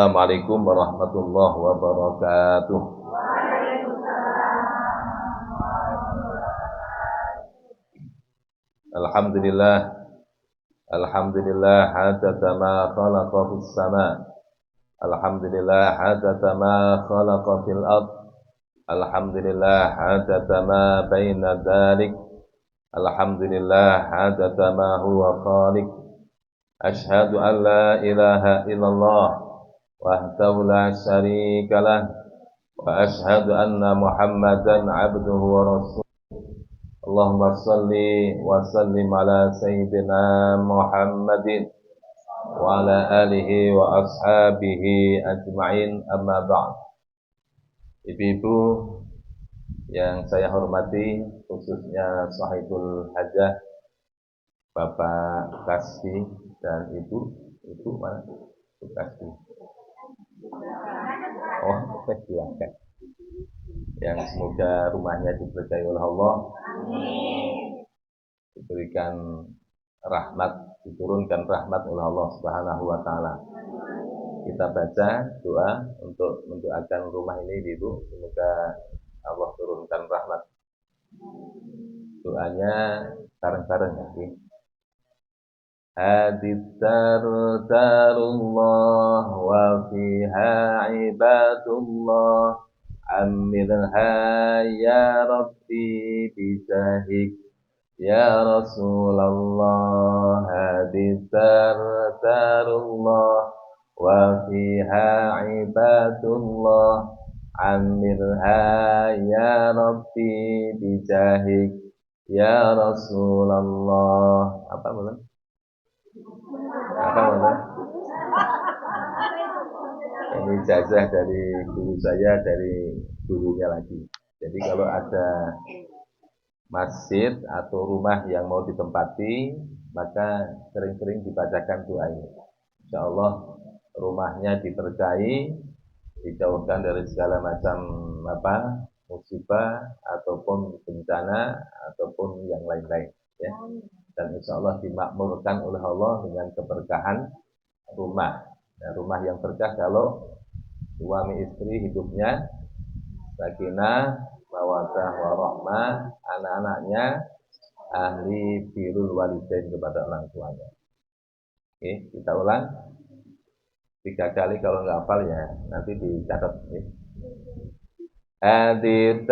Assalamualaikum warahmatullahi wabarakatuh. Alhamdulillah, alhamdulillah hadza ma khalaqa fis sama. Alhamdulillah hadza ma khalaqa fil ard. Alhamdulillah hadza ma baina dzalik. Alhamdulillah hadza ma huwa khaliq. Asyhadu an la ilaha illallah wahdahu la syarika lah wa asyhadu anna Muhammadan abduhu wa rasuluh. Allahumma salli wa sallim ala sayyidina Muhammadin wa ala alihi wa ashabihi ajma'in, amma ba'd. Ibu-ibu yang saya hormati, khususnya sahibul hajah, Bapak Kasdi dan Ibu mana? Ibu Kasdi. Oh, silakan. Yang semoga rumahnya diberkahi oleh Allah. Amin. Diberikan rahmat, diturunkan rahmat oleh Allah Subhanahu wa taala. Kita baca doa untuk mendoakan rumah ini, Ibu. Semoga Allah turunkan rahmat. Doanya bareng-bareng ya. Hadid darullah wa fiha ibadullah amirha ya Rabbi bijahik ya Rasulullah. Hadid darullah wa fiha ibadullah amirha ya Rabbi bijahik ya Rasulullah. Apa maksudnya? Ini jazah dari guru saya, dari gurunya lagi. Jadi kalau ada masjid atau rumah yang mau ditempati, maka sering-sering dibacakan doa ini. Insya Allah rumahnya diberkahi, dijauhkan dari segala macam musibah ataupun bencana ataupun yang lain-lain. Ya. Dan insya Allah dimakmurkan oleh Allah dengan keberkahan rumah. Nah, rumah yang berkah kalau suami istri hidupnya sakinah, mawaddah warahmah, anak-anaknya ahli birrul walidain kepada orang tuanya. Oke, kita ulang 3 kali, kalau nggak hafal ya nanti dicatat. Hadid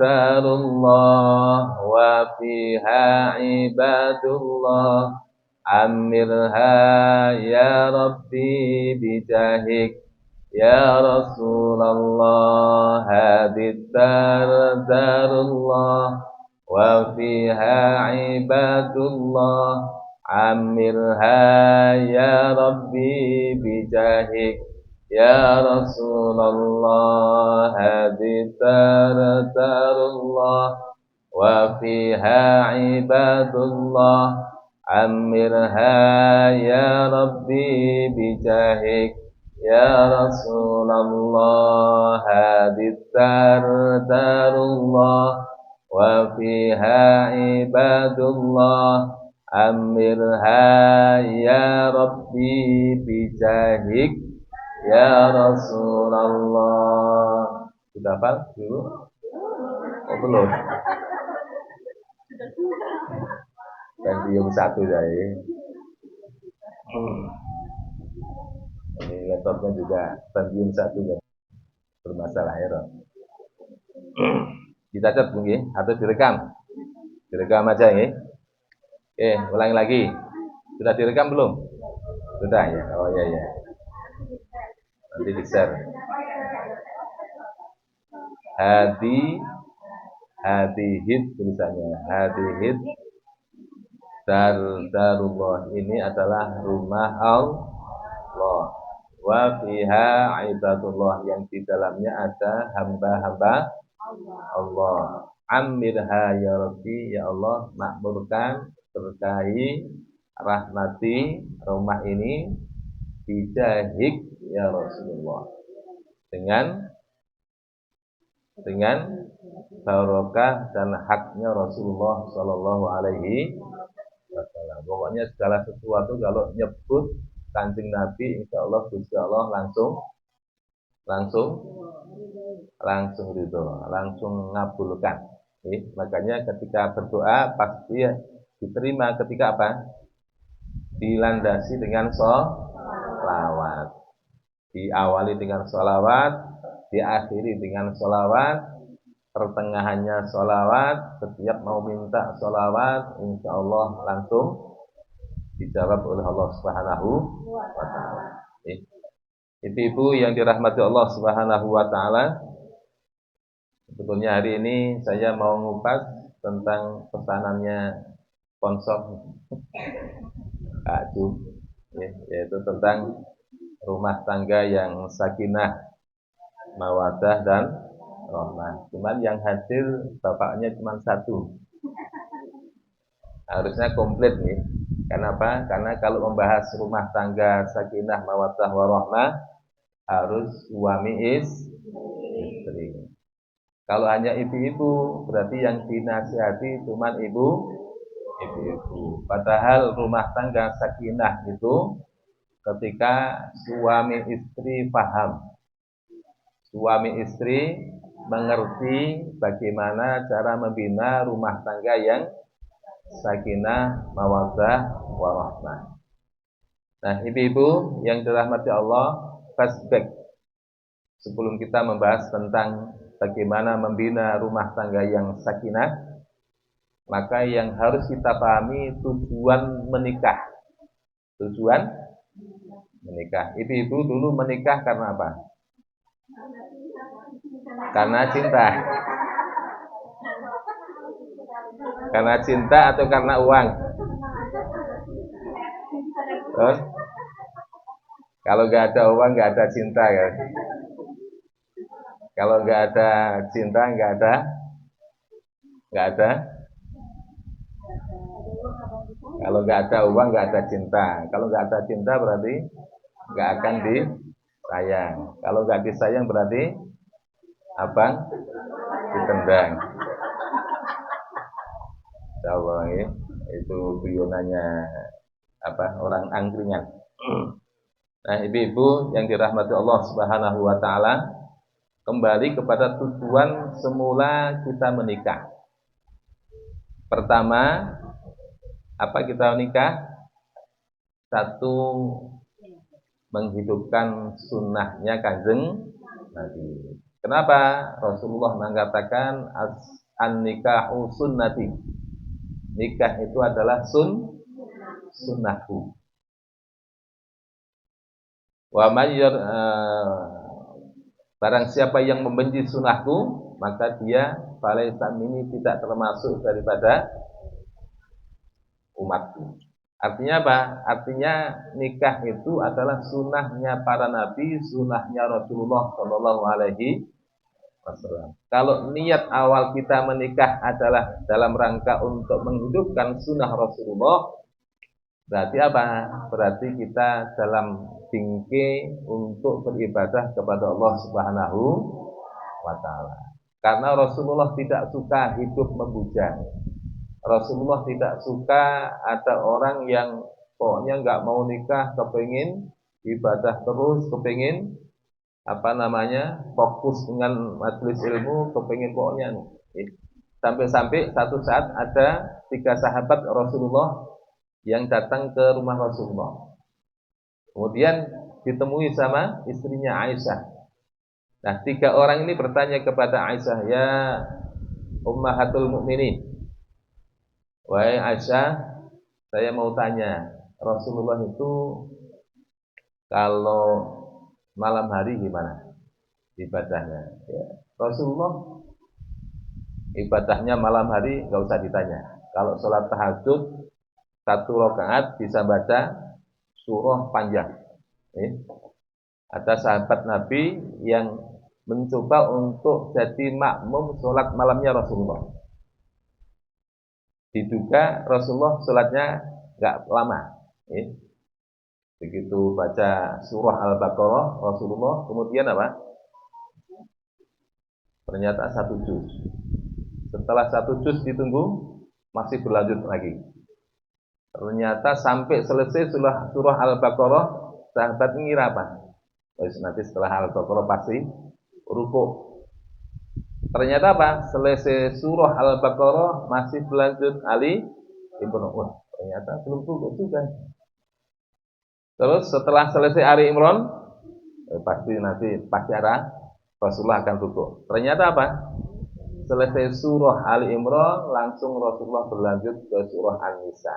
darullah wa fiha ibadullah amirha ya Rabbi bijahik ya Rasulullah. Hadid darullah wa fiha ibadullah amirha ya Rabbi bijahik ya Rasulullah. Hadid darullah wa fiha ibadullah amirha ya Rabbi bijahik ya Rasulullah. Hadid darullah wa fiha ibadullah amirha ya Rabbi bijahik ya Rasulullah. Sudah hafal dulu? Oh belum? Pentium 1 saya. Ini laptopnya juga Pentium 1 ya. Bermasalah ya. Dicatat mungkin atau direkam? Direkam aja ya. Ulangi lagi. Sudah direkam belum? Sudah ya. Oh ya ya. Nanti di-share. Hadihid tulisannya. Hadihid darullah, ini adalah rumah Allah. Wa fiha ibadullah, yang di dalamnya ada hamba-hamba Allah. Amirha ya Rabbi, ya Allah, makmurkan, berkahi, rahmati rumah ini bijahik ya Rasulullah, dengan barokah dan haknya Rasulullah Shallallahu Alaihi Wasallam. Pokoknya segala sesuatu kalau nyebut Kanjeng Nabi, insya Allah Gusti Allah langsung ridho, langsung ngabulkan. Makanya ketika berdoa pasti diterima ketika apa? Dilandasi dengan sholawat. Diawali dengan sholawat, diakhiri dengan sholawat, pertengahannya sholawat, setiap mau minta sholawat, insya Allah langsung dijawab oleh Allah Subhanahu wa Ta'ala. Ibu-ibu yang dirahmati Allah Subhanahu wa Ta'ala, sebetulnya hari ini saya mau ngupas tentang pesanannya sponsor Kak Ju, yaitu tentang rumah tangga yang sakinah, mawaddah dan rahmah. Cuman yang hadir bapaknya cuma satu. Harusnya komplit nih. Kenapa? Karena kalau membahas rumah tangga sakinah, mawaddah warahmah harus suami istri. Kalau hanya ibu-ibu berarti yang dinasihati cuma ibu-ibu. Padahal rumah tangga sakinah itu ketika suami istri paham, suami istri mengerti bagaimana cara membina rumah tangga yang sakinah, mawaddah, warahmah. Nah, ibu-ibu yang dirahmati Allah, flashback sebelum kita membahas tentang bagaimana membina rumah tangga yang sakinah, maka yang harus kita pahami tujuan menikah. Tujuan menikah. Ibu-ibu dulu menikah karena apa? Karena cinta. Karena cinta atau karena uang? Terus? Kalau nggak ada uang, nggak ada cinta ya. Kalau nggak ada cinta, nggak ada. Kalau nggak ada uang, nggak ada cinta. Kalau nggak ada cinta berarti nggak akan disayang. Kalau nggak disayang berarti abang ditendang. Insyaallah ya. Itu guyonannya orang angkringan. Nah, ibu-ibu yang dirahmati Allah Subhanahu wa Ta'ala, kembali kepada tujuan semula kita menikah. Pertama, apa kita menikah? Satu, menghidupkan sunnahnya Kanjeng Nabi. Kenapa Rasulullah mengatakan an-nikahu sunnati? Nikah itu adalah sunnahku. Wa barang siapa yang membenci sunnahku, maka dia falaisa minni, tidak termasuk daripada umatku. Artinya apa? Artinya nikah itu adalah sunnahnya para nabi, sunnahnya Rasulullah Shallallahu Alaihi Wasallam. Kalau niat awal kita menikah adalah dalam rangka untuk menghidupkan sunnah Rasulullah, berarti apa? Berarti kita dalam tinggi untuk beribadah kepada Allah Subhanahu wa Ta'ala. Karena Rasulullah tidak suka hidup membujang. Rasulullah tidak suka ada orang yang pokoknya nggak mau nikah, kepengin ibadah terus, kepengin fokus dengan majelis ilmu, kepengin pokoknya. Sampai-sampai satu saat ada 3 sahabat Rasulullah yang datang ke rumah Rasulullah. Kemudian ditemui sama istrinya Aisyah. Nah, 3 orang ini bertanya kepada Aisyah, ya Ummahatul Mukminin, wahai Aisyah, saya mau tanya, Rasulullah itu kalau malam hari gimana ibadahnya? Ya, Rasulullah ibadahnya malam hari nggak usah ditanya. Kalau sholat tahajud 1 rakaat bisa baca surah panjang. Ada sahabat Nabi yang mencoba untuk jadi makmum sholat malamnya Rasulullah. Diduga Rasulullah sholatnya nggak lama. Begitu baca surah Al-Baqarah Rasulullah, kemudian apa? Ternyata 1 juz. Setelah 1 juz ditunggu, masih berlanjut lagi. Ternyata sampai selesai surah Al-Baqarah sahabat ngira apa? Terus nanti setelah Al-Baqarah pasti rukuk. Ternyata apa? Selesai surah Al-Baqarah masih berlanjut Ali Imran. Wah, ternyata belum rukuk juga. Terus setelah selesai Ali Imran, pasti ada Rasulullah akan rukuk. Ternyata apa? Selesai surah Ali Imran, langsung Rasulullah berlanjut ke surah An-Nisa.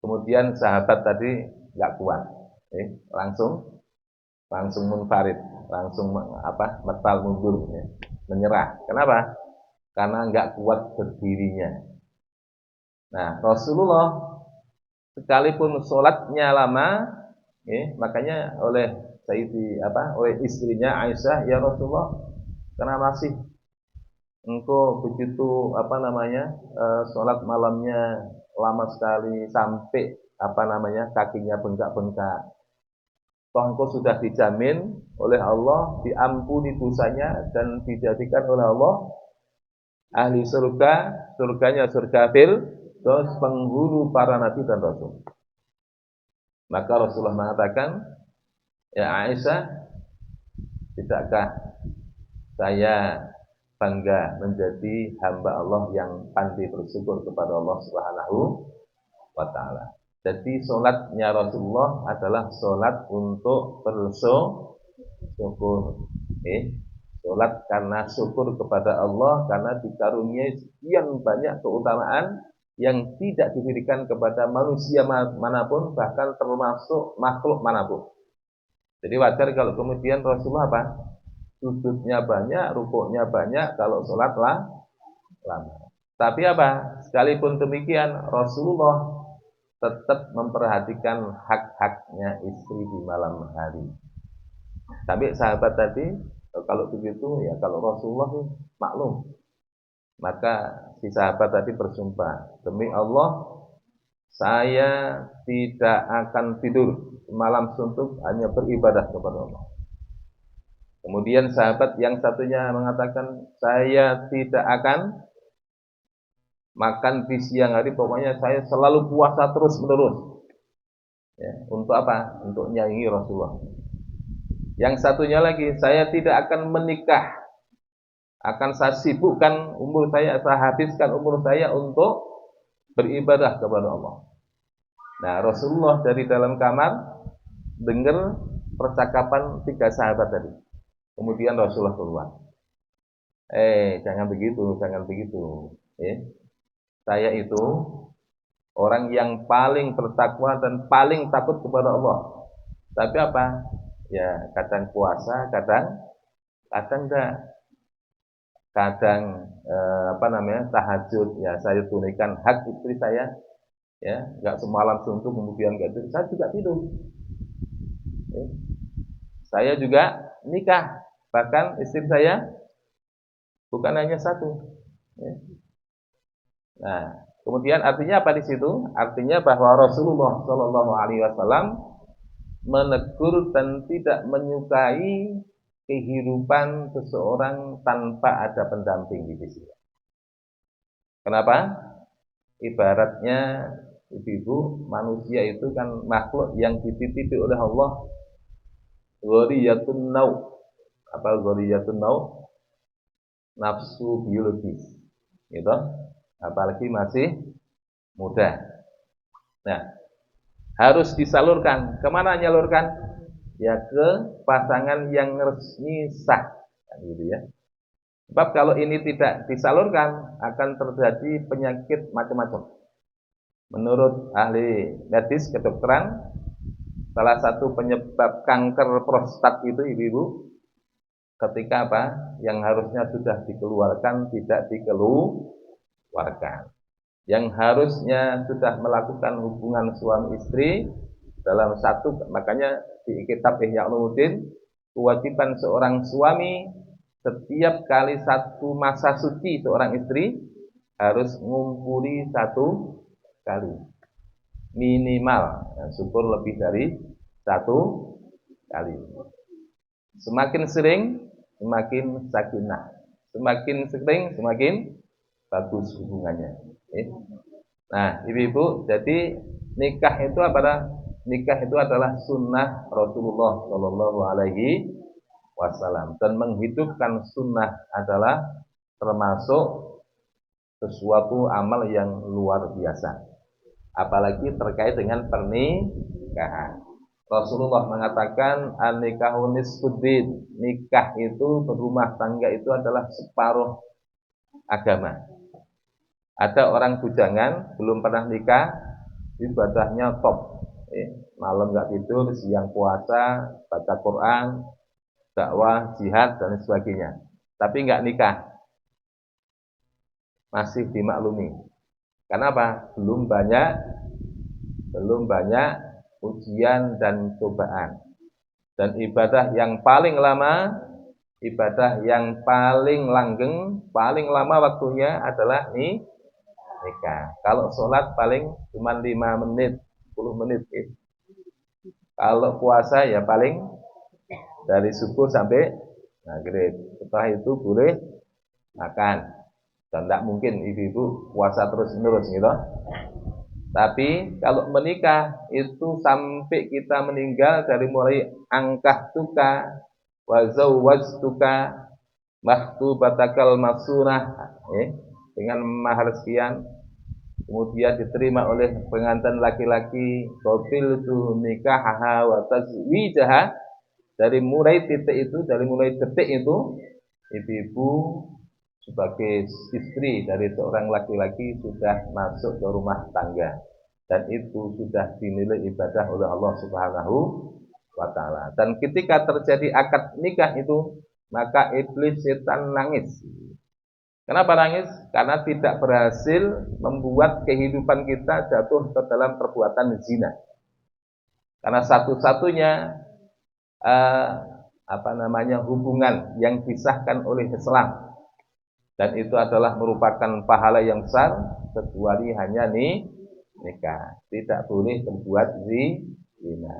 Kemudian sahabat tadi nggak kuat, langsung munfarid, langsung metal mundur, menyerah. Kenapa? Karena nggak kuat berdirinya. Nah, Rasulullah sekalipun sholatnya lama, makanya oleh istrinya Aisyah, ya Rasulullah, karena masih engkau begitu sholat malamnya lama sekali sampai kakinya bengkak-bengkak. Toh engkau sudah dijamin oleh Allah diampuni dosanya dan dijadikan oleh Allah ahli surga, surganya surga terus penghulu para nabi dan rasul. Maka Rasulullah mengatakan, ya Aisyah, tidakkah saya bangga menjadi hamba Allah yang pandai bersyukur kepada Allah Subhanahu wa ta'ala. Jadi sholatnya Rasulullah adalah sholat untuk bersyukur. Sholat karena syukur kepada Allah, karena dikaruniai sekian banyak keutamaan yang tidak diberikan kepada manusia manapun, bahkan termasuk makhluk manapun. Jadi wajar kalau kemudian Rasulullah sujudnya banyak, rukuknya banyak, kalau sholat lama. Tapi sekalipun demikian, Rasulullah tetap memperhatikan hak-haknya istri di malam hari. Sampai sahabat tadi, kalau begitu, ya kalau Rasulullah maklum. Maka si sahabat tadi bersumpah, demi Allah, saya tidak akan tidur malam suntuk, hanya beribadah kepada Allah. Kemudian sahabat yang satunya mengatakan, saya tidak akan makan di siang hari, pokoknya saya selalu puasa terus menerus. Untuk apa? Untuk nyanyi Rasulullah. Yang satunya lagi, saya tidak akan menikah, akan saya sibukkan umur saya habiskan umur saya untuk beribadah kepada Allah. Nah, Rasulullah dari dalam kamar dengar percakapan tiga sahabat tadi. Kemudian Rasulullah keluar. Jangan begitu. Saya itu orang yang paling bertakwa dan paling takut kepada Allah. Tapi ya kadang puasa, kadang enggak. Kadang tahajud, ya saya tunaikan hak istri saya, ya enggak semalam suntuk kemudian enggak tidur. Saya juga tidur. Saya juga nikah, bahkan istri saya bukan hanya satu. Nah, kemudian artinya apa di situ? Artinya bahwa Rasulullah Shallallahu Alaihi Wasallam menegur dan tidak menyukai kehidupan seseorang tanpa ada pendamping di sisi. Kenapa? Ibaratnya ibu, manusia itu kan makhluk yang dititipi oleh Allah. Ghoriyatun nau. Apa ghoriyatun nau? Nafsu biologis. Gitu. Apalagi masih muda. Nah, harus disalurkan. Kemana nyalurkan? Ya ke pasangan yang resmi sah, gitu ya. Sebab kalau ini tidak disalurkan, akan terjadi penyakit macam-macam. Menurut ahli medis kedokteran, salah satu penyebab kanker prostat itu ibu-ibu, ketika yang harusnya sudah dikeluarkan tidak dikeluarkan. Yang harusnya sudah melakukan hubungan suami istri dalam satu, makanya di kitab Ihya Ulumuddin, kewajiban seorang suami setiap kali satu masa suci seorang istri harus ngumpuli satu kali minimal, syukur lebih dari satu kali. Semakin sering semakin sakinah, semakin sering semakin bagus hubungannya. Nah, ibu-ibu, jadi nikah itu nikah itu adalah sunnah Rasulullah Shallallahu Alaihi Wasallam, dan menghidupkan sunnah adalah termasuk sesuatu amal yang luar biasa, apalagi terkait dengan pernikahan. Rasulullah mengatakan an-nikahu nisfuddin, nikah itu, berumah tangga itu adalah separuh agama. Ada orang bujangan belum pernah nikah, ibadahnya top, malam nggak tidur, siang puasa, baca Quran, dakwah, jihad dan sebagainya, tapi nggak nikah, masih dimaklumi. Kenapa? Belum banyak ujian dan cobaan. Dan ibadah yang paling lama, ibadah yang paling langgeng, paling lama waktunya adalah nikah. Kalau sholat paling cuma 5 menit, 10 menit. Kalau puasa ya paling dari subuh sampai maghrib. Setelah itu boleh makan. Dan tidak mungkin ibu-ibu puasa terus-menerus gitu. Tapi kalau menikah itu sampai kita meninggal, dari mulai angkah tuka, wazawwaj tuka, mahtubatakal masurah, dengan mahar sekian, kemudian diterima oleh pengantin laki-laki, qabil tu nikahaha wa tazwijaha, dari mulai detik itu ibu-ibu sebagai istri dari seorang laki-laki sudah masuk ke rumah tangga, dan itu sudah dinilai ibadah oleh Allah Subhanahu wa taala. Dan ketika terjadi akad nikah itu, maka iblis setan nangis. Kenapa nangis? Karena tidak berhasil membuat kehidupan kita jatuh ke dalam perbuatan zina. Karena satu-satunya hubungan yang disahkan oleh Islam, dan itu adalah merupakan pahala yang besar, kecuali hanya nikah. Tidak boleh berbuat zina.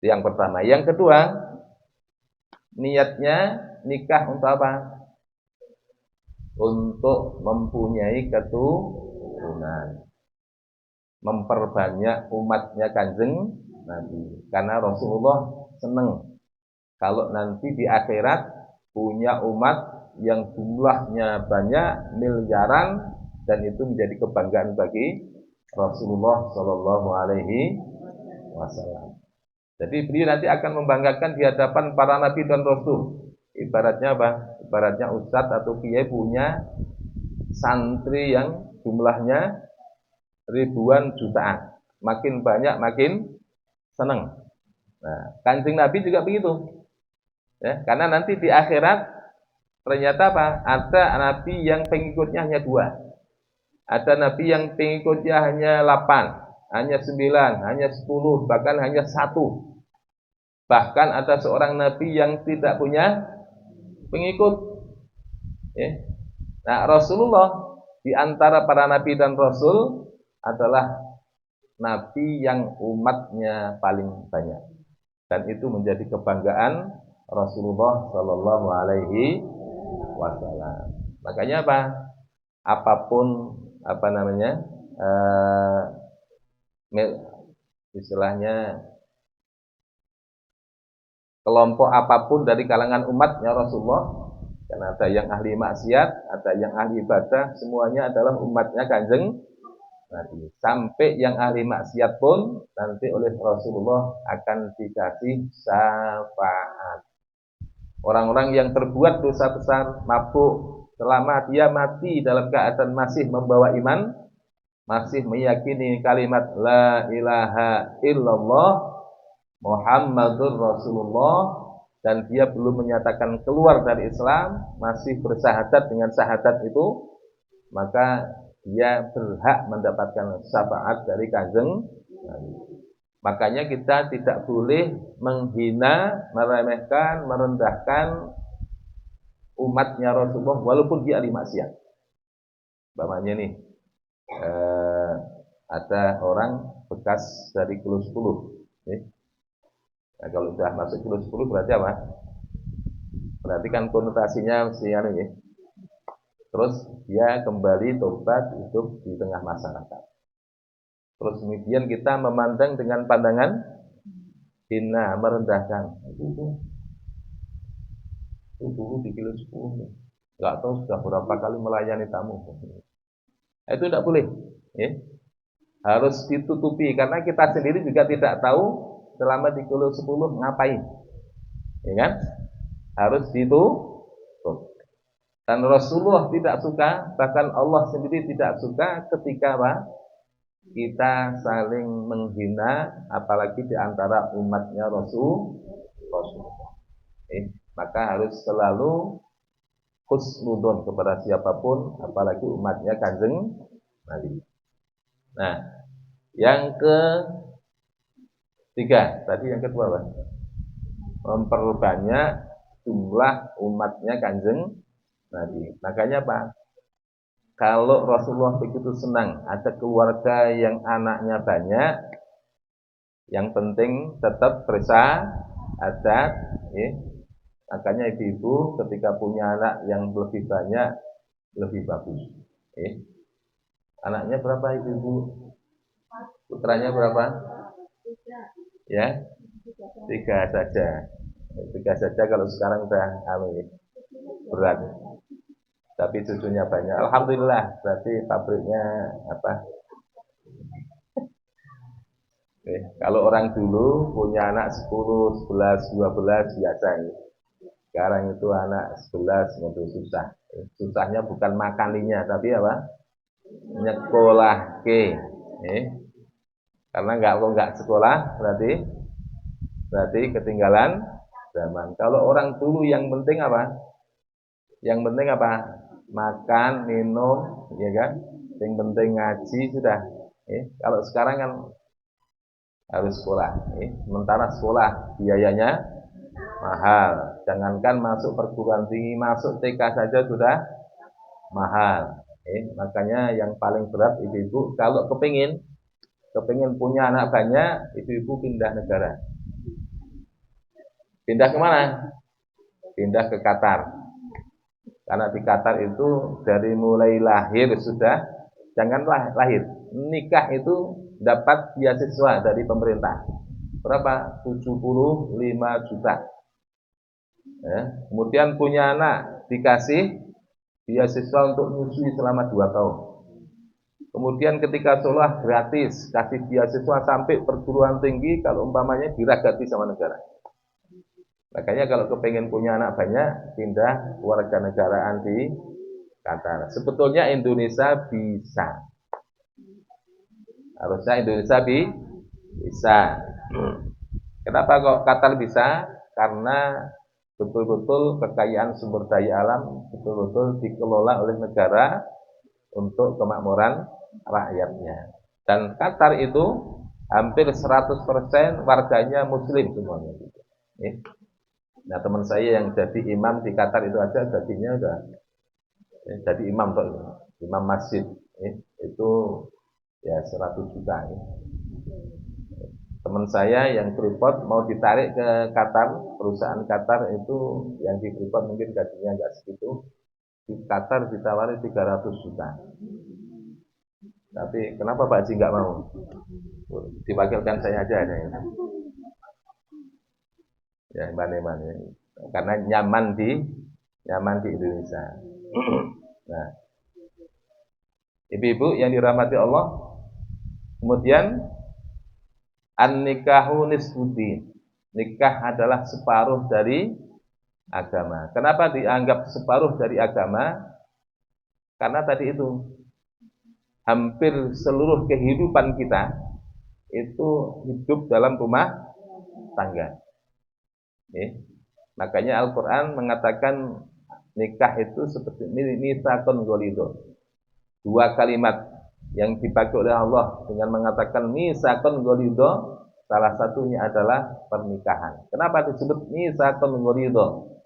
Yang pertama. Yang kedua, niatnya nikah untuk apa? Untuk mempunyai keturunan, memperbanyak umatnya Kanjeng Nabi. Karena Rasulullah senang kalau nanti di akhirat punya umat yang jumlahnya banyak, miliaran, dan itu menjadi kebanggaan bagi Rasulullah Shallallahu Alaihi Wasallam. Jadi beliau nanti akan membanggakan di hadapan para nabi dan rasul. Ibaratnya apa? Ibaratnya ustadz atau kiai punya santri yang jumlahnya ribuan jutaan, makin banyak makin senang. Nah, Kanjeng Nabi juga begitu, ya, karena nanti di akhirat ternyata apa? Ada nabi yang pengikutnya hanya 2. Ada nabi yang pengikutnya hanya 8, hanya 9, hanya 10, bahkan hanya 1. Bahkan ada seorang nabi yang tidak punya pengikut. Nah, Rasulullah di antara para nabi dan rasul adalah nabi yang umatnya paling banyak. Dan itu menjadi kebanggaan Rasulullah Shallallahu Alaihi Wasallam. Makanya apa? Apapun istilahnya kelompok apapun dari kalangan umatnya Rasulullah, karena ada yang ahli maksiat, ada yang ahli ibadah, semuanya adalah umatnya Kanjeng Nabi. Sampai yang ahli maksiat pun nanti oleh Rasulullah akan dikasih syafaat. Orang-orang yang berbuat dosa besar, mabuk, selama dia mati dalam keadaan masih membawa iman, masih meyakini kalimat la ilaha illallah Muhammadur Rasulullah, dan dia belum menyatakan keluar dari Islam, masih bersyahadat dengan syahadat itu, maka dia berhak mendapatkan syafaat dari Kanjeng Nabi. Makanya kita tidak boleh menghina, meremehkan, merendahkan umatnya Rasulullah walaupun dia ahli maksiat. Umpamanya nih, ada orang bekas dari kilo 10. Nah, kalau sudah masuk kilo 10 berarti apa? Berarti kan konotasinya mesti ya. Terus dia kembali tobat hidup di tengah masyarakat. Terus kemudian kita memandang dengan pandangan hina, merendahkan. Itu di kilo 10. Enggak tahu sudah berapa kali melayani tamu. Itu tidak boleh. Ya. Harus ditutupi karena kita sendiri juga tidak tahu selama di kilo 10 ngapain. Ya kan? Harus ditutup. Dan Rasulullah tidak suka, bahkan Allah sendiri tidak suka ketika apa? Kita saling menghina, apalagi di antara umatnya Rasulullah. Maka harus selalu husnudon kepada siapapun, apalagi umatnya Kanjeng Nabi. Nah, yang ketiga, tadi yang kedua apa? Memperbanyak jumlah umatnya Kanjeng Nabi. Makanya apa? Kalau Rasulullah begitu senang ada keluarga yang anaknya banyak, yang penting tetap bersahadat, ya. Makanya ibu-ibu ketika punya anak yang lebih banyak lebih bagus. Anaknya berapa ibu-ibu? Putranya berapa? Ya, 3 saja. 3 saja kalau sekarang udah berat. Tapi cucunya banyak. Alhamdulillah, berarti pabriknya apa? Kalau orang dulu punya anak 10, 11, 12 biasa ya. Sekarang itu anak 11 itu susah. Susahnya bukan makaninya, tapi apa? Nyekolah ke. Karena nggak sekolah berarti ketinggalan zaman. Kalau orang dulu yang penting apa? Yang penting apa? Makan, minum, ya kan? Yang penting ngaji sudah. Kalau sekarang kan harus sekolah. Sementara sekolah biayanya mahal. Jangankan masuk perguruan tinggi, masuk TK saja sudah mahal. Makanya yang paling berat ibu-ibu kalau kepingin punya anak banyak, ibu-ibu pindah negara. Pindah kemana? Pindah ke Qatar. Karena di Qatar itu dari mulai lahir sudah, janganlah lahir, nikah itu dapat beasiswa dari pemerintah. Berapa? 75 juta. Kemudian punya anak dikasih beasiswa untuk nyusui selama 2 tahun. Kemudian ketika sekolah gratis, kasih beasiswa sampai perguruan tinggi kalau umpamanya diragati sama negara. Makanya kalau kepengen punya anak banyak, pindah warganegaraan di Qatar. Sebetulnya Indonesia bisa. Harusnya Indonesia bisa. Kenapa kok Qatar bisa? Karena betul-betul kekayaan sumber daya alam betul-betul dikelola oleh negara untuk kemakmuran rakyatnya. Dan Qatar itu hampir 100% warganya muslim semuanya. Nah, teman saya yang jadi imam di Qatar itu aja gajinya udah jadi imam tuh, imam masjid itu ya 100 juta. Teman saya yang Freeport mau ditarik ke Qatar, perusahaan Qatar itu yang di Freeport mungkin gajinya enggak segitu. Di Qatar ditawari 300 juta. Tapi kenapa Pak Haji enggak mau? Diwakilkan saya aja ada. Ya, mana-mana. Karena nyaman di Indonesia. Nah, ibu-ibu yang dirahmati Allah, kemudian an-nikahu nisfuddin. Nikah adalah separuh dari agama. Kenapa dianggap separuh dari agama? Karena tadi itu hampir seluruh kehidupan kita itu hidup dalam rumah tangga. Makanya Al-Quran mengatakan nikah itu seperti mitsaqun ghalidho. 2 kalimat yang dipakai oleh Allah dengan mengatakan mitsaqun ghalidho, salah satunya adalah pernikahan. Kenapa disebut mitsaqun ghalidho?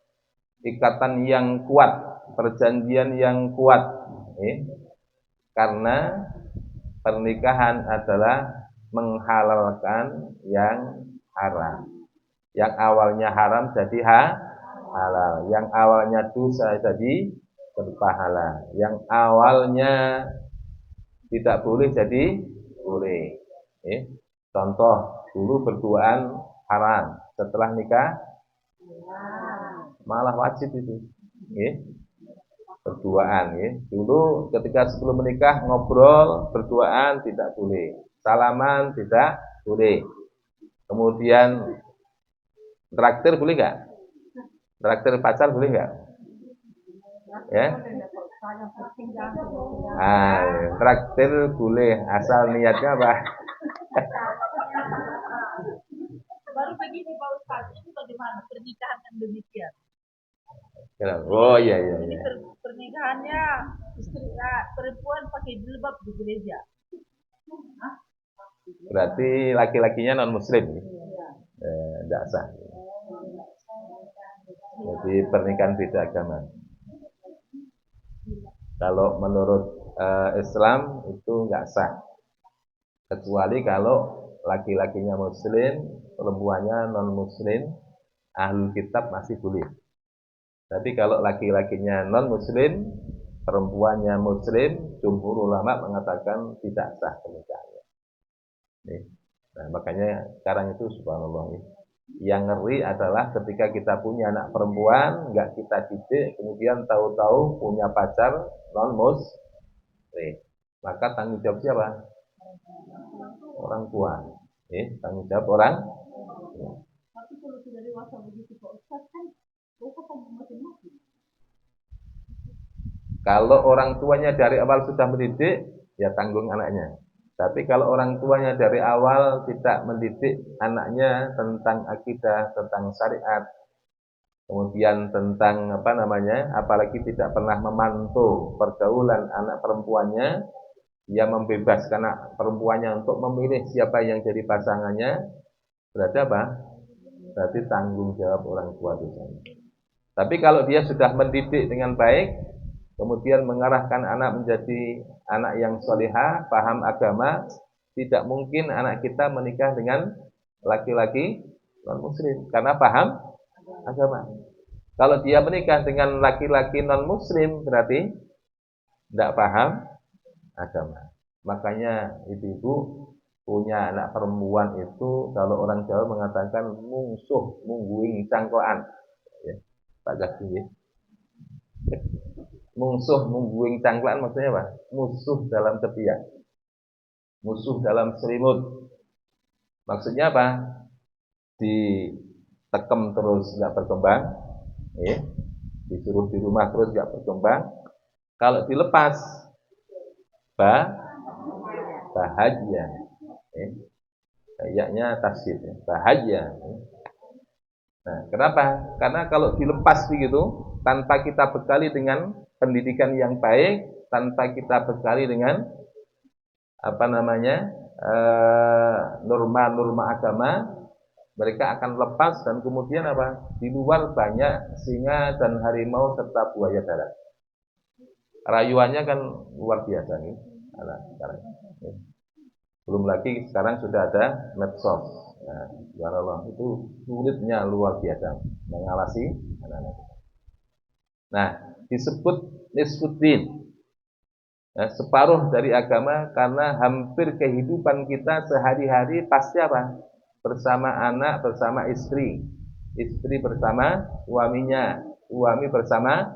Ikatan yang kuat, perjanjian yang kuat. Karena pernikahan adalah menghalalkan yang haram. Yang awalnya haram jadi halal. Yang awalnya dosa jadi berpahala. Yang awalnya tidak boleh jadi boleh. Contoh, dulu berduaan haram, setelah nikah malah wajib itu. Berduaan. Dulu ketika sebelum menikah ngobrol, berduaan tidak boleh. Salaman tidak boleh. Kemudian traktir boleh nggak? Traktir pacar boleh nggak? Ya? Traktir boleh, asal niatnya apa? Baru begini Pak Ustadz, ini bagaimana pernikahan yang demikian? Oh iya. Ini pernikahannya istri perempuan pakai jilbab di gereja. Berarti laki-lakinya non muslim. Tidak sah. Jadi pernikahan beda agama. Kalau menurut Islam itu nggak sah, kecuali kalau laki-lakinya muslim, perempuannya non muslim, ahlul kitab masih boleh. Tapi kalau laki-lakinya non muslim, perempuannya muslim, jumhur ulama mengatakan tidak sah pernikahannya. Nah, makanya sekarang itu subhanallah, yang ngeri adalah ketika kita punya anak perempuan, nggak kita didik, kemudian tahu-tahu punya pacar non muslim, maka tanggung jawab siapa? Orang tua. Tanggung jawab orang. Tapi kalau sudah dewasa begitu Pak Ustadz kan mereka tanggung masing-masing. Kalau orang tuanya dari awal sudah mendidik, ya tanggung anaknya. Tapi kalau orang tuanya dari awal tidak mendidik anaknya tentang akidah, tentang syariat, kemudian tentang apalagi tidak pernah memantau pergaulan anak perempuannya, ia membebaskan anak perempuannya untuk memilih siapa yang jadi pasangannya, berarti apa? Berarti tanggung jawab orang tua itu. Tapi kalau dia sudah mendidik dengan baik, kemudian mengarahkan anak menjadi anak yang solihah, paham agama, tidak mungkin anak kita menikah dengan laki-laki non muslim karena paham agama. Kalau dia menikah dengan laki-laki non muslim berarti tidak paham agama. Makanya ibu-ibu punya anak perempuan itu kalau orang Jawa mengatakan mungsuh mungguing cangkoan. Pak Gasi. Mungsuh mungguing cangklaan maksudnya apa? Musuh dalam ketiak. Musuh dalam selimut. Maksudnya apa? Ditekem terus nggak berkembang, disuruh di rumah terus nggak berkembang. Kalau dilepas, bahagia. Kayaknya tasdid, bahagia. Nah, kenapa? Karena kalau dilepas begitu, tanpa kita bekali dengan pendidikan yang baik, tanpa kita bekali dengan norma-norma agama, mereka akan lepas dan kemudian di luar banyak singa dan harimau serta buaya darat. Rayuannya kan luar biasa nih. Sekarang. Belum lagi sekarang sudah ada medsos. Subhanallah, itu sulitnya luar biasa mengawasi anak-anak. Nah, disebut nisfuddin, separuh dari agama karena hampir kehidupan kita sehari-hari pasti bersama anak, bersama istri bersama suaminya, suami bersama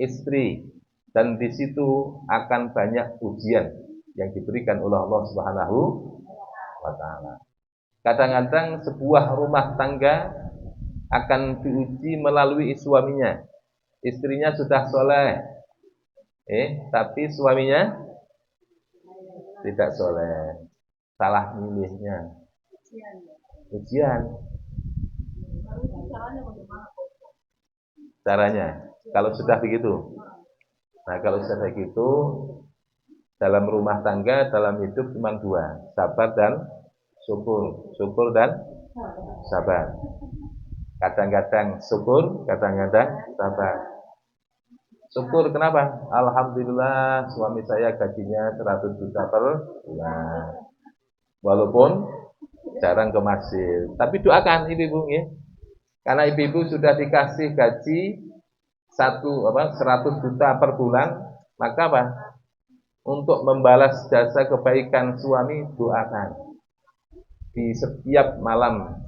istri, dan di situ akan banyak ujian yang diberikan oleh Allah Subhanahu wa taala. Kadang-kadang sebuah rumah tangga akan diuji melalui suaminya. Istrinya sudah soleh, tapi suaminya tidak soleh, salah milihnya. Ujian. Caranya, kalau sudah begitu. Nah, kalau sudah begitu, dalam rumah tangga, dalam hidup cuma dua, sabar dan syukur. Syukur dan sabar. Kadang-kadang syukur, kadang-kadang sabar. Syukur kenapa? Alhamdulillah suami saya gajinya 100 juta per bulan. Walaupun jarang ke masjid. Tapi doakan ibu-ibu ya. Karena ibu-ibu sudah dikasih gaji 100 juta per bulan, maka untuk membalas jasa kebaikan suami, doakan di setiap malam,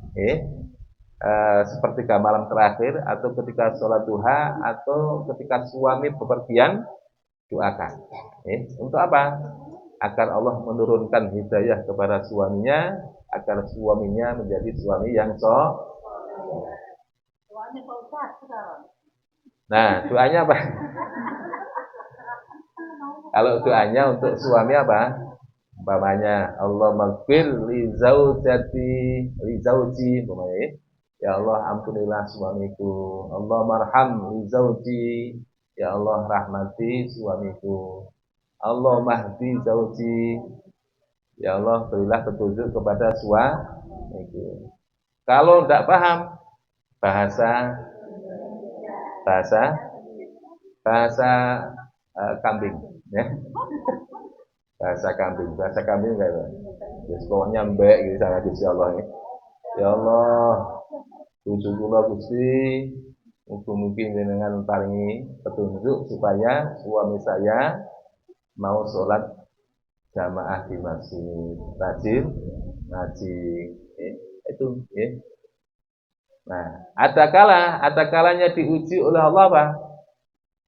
sepertiga malam terakhir atau ketika sholat duha atau ketika suami bepergian, doakan. Untuk apa? Agar Allah menurunkan hidayah kepada suaminya, agar suaminya menjadi suami yang Nah, doanya apa? Kalau doanya untuk suami apa? Umpamanya Allah maghfir li zauji umpamanya, ya Allah ampunilah suamiku. Allah marham li zauji, ya Allah rahmati suamiku. Allah mahdi zauji, ya Allah berilah petunjuk kepada suamiku. Kalau tidak paham bahasa bahasa bahasa kambing, ya. Bahasa kambing kayak gitu. Terus pokoknya mbek gitu sama Gusti Allah ini. Ya Allah, tujuh kula Gusti, mungkin dengan paringi petunjuk supaya suami saya mau sholat jamaah di masjid, rajin ngaji, itu, Nah, ada kalanya diuji oleh Allah apa?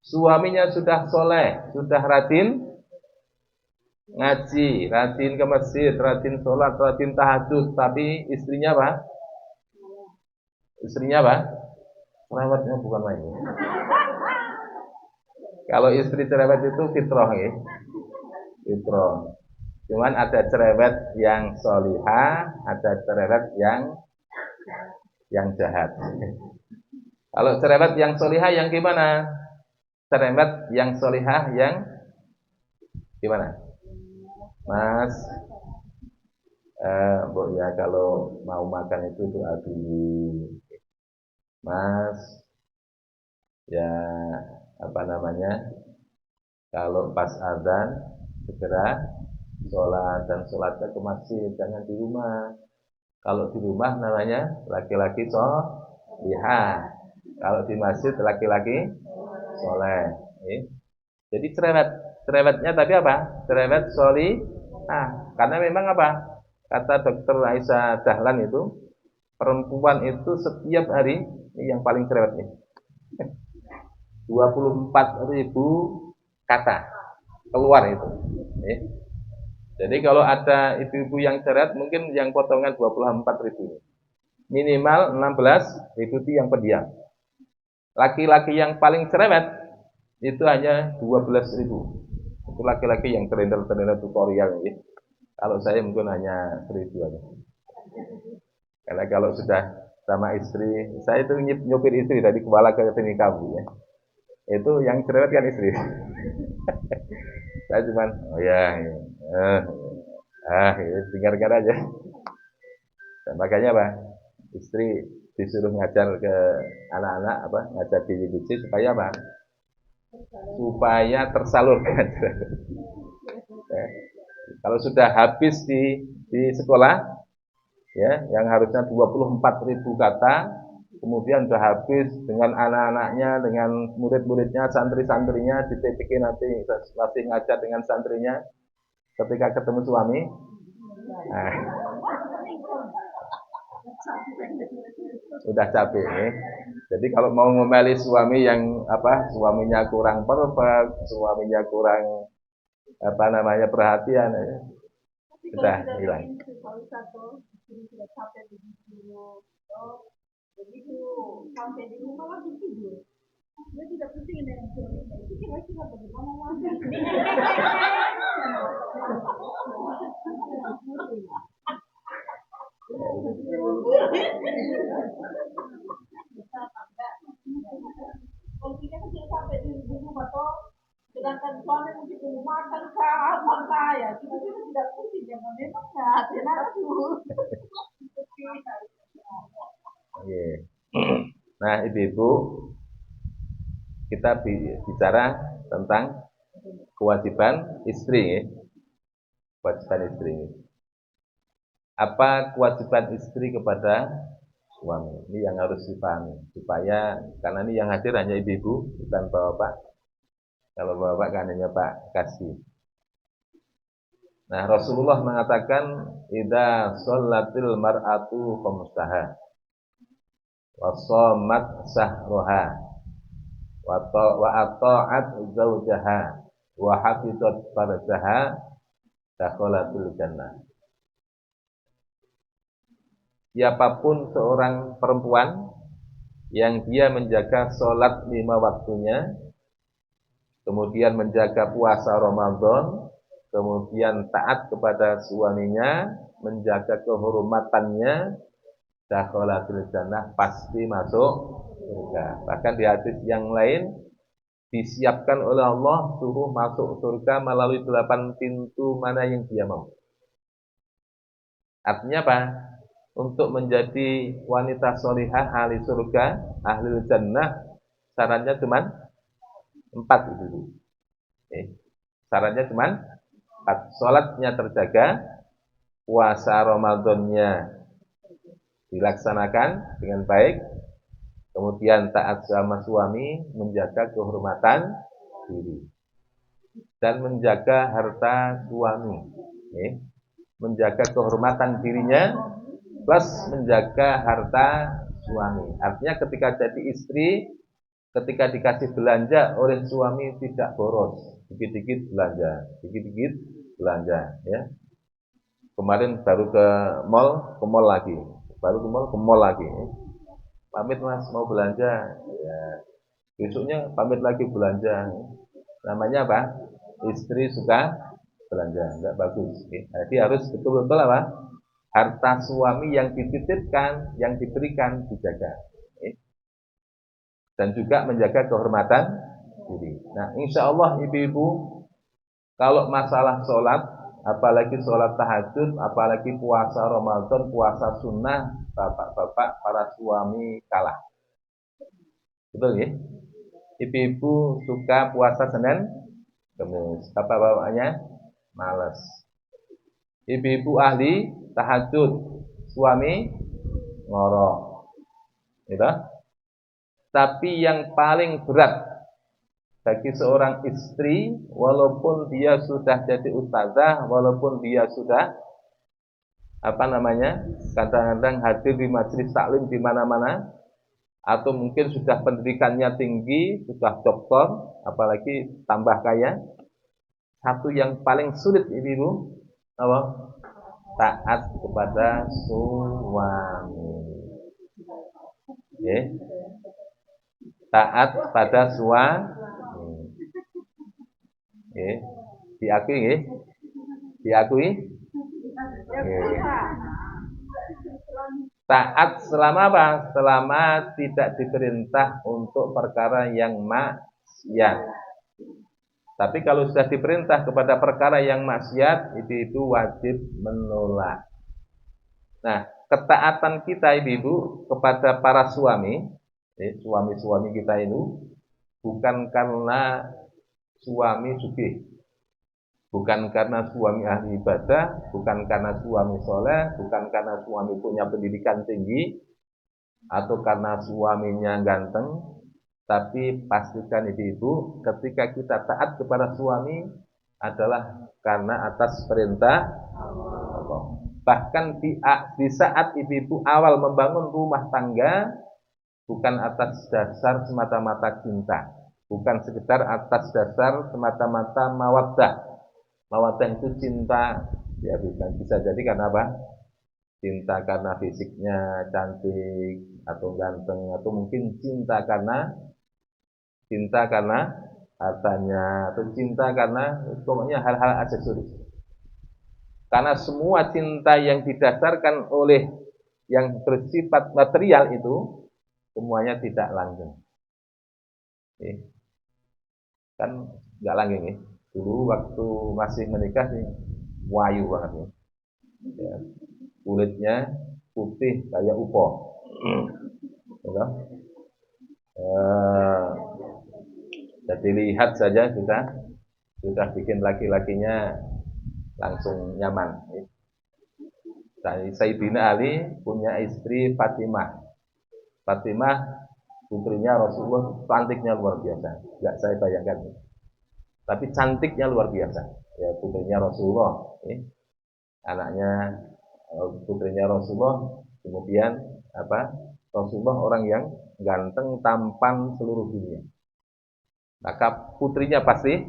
Suaminya sudah soleh, sudah rajin ngaji, rajin ke masjid, rajin sholat, rajin tahajud, tapi istrinya apa? Istrinya apa? Cerewetnya bukan main. Kalau istri cerewet itu fitrah, ya. Fitrah. Cuman ada cerewet yang solihah, ada cerewet yang jahat. Kalau cerewet yang solihah yang gimana? Cerewet yang solihah yang gimana? Mas, Bu ya kalau mau makan itu doa dulu. Mas, ya apa namanya? Kalau pas azan segera sholat dan sholatnya ke masjid, jangan di rumah. Kalau di rumah namanya laki-laki solihah. Kalau di masjid laki-laki soleh. Jadi cerewetnya tapi apa? Cerewet solihah. Karena memang apa? Kata Dokter Aisyah Dahlan itu, perempuan itu setiap hari ini yang paling cerewet nih. 24.000 kata keluar itu. Jadi kalau ada ibu-ibu yang cerewet, mungkin yang potongan 24.000. Minimal 16.000 yang pendiam. Laki-laki yang paling cerewet itu hanya 12.000. Itu laki-laki yang trainer tutorial ya. Kalau saya mungkin hanya 1.000 aja. Karena kalau sudah sama istri, saya itu nyopir istri dari Kuala ke sini kamu ya. Itu yang cerewet kan istri. Saya cuman, oh ya, dengarkan aja. Dan makanya apa? Istri disuruh ngajar ke anak-anak apa? Ngajar di BBC supaya apa? Supaya tersalurkan. Kalau sudah habis di sekolah, ya, yang harusnya 24.000 kata, kemudian sudah habis dengan anak-anaknya, dengan murid-muridnya, santri-santrinya, di TPK nanti masih ngajar dengan santrinya, ketika ketemu suami, nah, udah capek, ya. Jadi kalau mau ngomeli suami yang apa, suaminya kurang perfect, suaminya kurang apa namanya perhatian, ya. Sudah hilang. Begitu sampai di rumah langsung tidur. Dia tidak pusing dengan suaminya. Itu kira-kira bagaimana lagi? Kalau kita kecil sampai di rumah toh, sedangkan suami mungkin belum makan kah, apa ya, kita tidak pusing jangan memang nggak tenang. Nah, ibu-ibu, kita bicara tentang kewajiban istri, ya. Kewajiban istri. Apa kewajiban istri kepada suami? Ini yang harus dipahami supaya, karena ini yang hadir hanya ibu-ibu, bukan bapak. Kalau bapak kan hanya Pak Kasih. Nah, Rasulullah mengatakan idza shallatil mar'atu khamsaha wa shamat sahraha wa ata'at zawjaha wa hafizat farjaha dakhalatul jannah. Siapapun seorang perempuan yang dia menjaga sholat 5 waktunya, kemudian menjaga puasa Ramadan, kemudian taat kepada suaminya, menjaga kehormatannya, dakhalatul jannah, pasti masuk surga. Bahkan di hadis yang lain disiapkan oleh Allah suruh masuk surga melalui 8 pintu mana yang dia mau. Artinya apa? Untuk menjadi wanita solihah ahli surga, ahli jannah, syaratnya cuma 4 itu. Syaratnya cuma 4. Sholatnya terjaga, puasa Ramadannya dilaksanakan dengan baik, kemudian taat sama suami, menjaga kehormatan diri, dan menjaga harta suami, menjaga kehormatan dirinya, plus menjaga harta suami. Artinya ketika jadi istri, ketika dikasih belanja oleh suami tidak boros, dikit-dikit belanja, ya. Kemarin baru ke mall lagi, baru ke mall lagi. Pamit mas mau belanja, ya. Besoknya pamit lagi belanja. Namanya apa? Istri suka belanja, enggak bagus. Jadi harus betul-betul apa? Harta suami yang dititipkan, yang diberikan dijaga, dan juga menjaga kehormatan diri. Nah, insya Allah ibu-ibu, kalau masalah sholat, apalagi sholat tahajud, apalagi puasa Ramadan, puasa sunnah, bapak-bapak, para suami kalah. Betul ya? Ibu-ibu suka puasa Senin, Kamis. Bapak-bapaknya malas. Ibu-ibu ahli tahajud, suami ngorok. Gitu? Tapi yang paling berat bagi seorang istri, walaupun dia sudah jadi ustazah, walaupun dia sudah kadang-kadang hadir di majelis taklim di mana-mana, atau mungkin sudah pendidikannya tinggi, sudah doktor, apalagi tambah kaya, satu yang paling sulit ibu-ibu, apa? Taat kepada suami. Okay. Taat pada suami. Okay. Diakui nggih? Diakui? Okay. Taat selama apa? Selama tidak diperintah untuk perkara yang maksiat. Tapi kalau sudah diperintah kepada perkara yang maksiat, itu wajib menolak. Nah, ketaatan kita ibu-ibu kepada para suami, suami-suami kita itu, bukan karena suami sugih, bukan karena suami ahli ibadah, bukan karena suami soleh, bukan karena suami punya pendidikan tinggi, atau karena suaminya ganteng. Tapi pastikan ibu-ibu, ketika kita taat kepada suami adalah karena atas perintah Allah. Bahkan di saat ibu-ibu awal membangun rumah tangga, bukan atas dasar semata-mata cinta, bukan sekedar atas dasar semata-mata mawaddah. Mawaddah itu cinta, ya bisa jadi karena apa? Cinta karena fisiknya cantik atau ganteng, atau mungkin cinta karena hartanya, atau cinta karena pokoknya hal-hal aksesoris. Karena semua cinta yang didasarkan oleh yang bersifat material itu semuanya tidak langgeng. Kan nggak langgeng ya. Dulu waktu masih menikah nih, wayu banget nih. Ya, kulitnya putih kayak upo. Jadi lihat saja sudah bikin laki-lakinya langsung nyaman. Sayyidina Ali punya istri Fatimah. Fatimah putrinya Rasulullah, cantiknya luar biasa. Enggak saya bayangkan. tapi cantiknya luar biasa. Ya putrinya Rasulullah, anaknya putrinya Rasulullah, kemudian apa? Rasulullah orang yang ganteng, tampan seluruh dunia. Maka putrinya pasti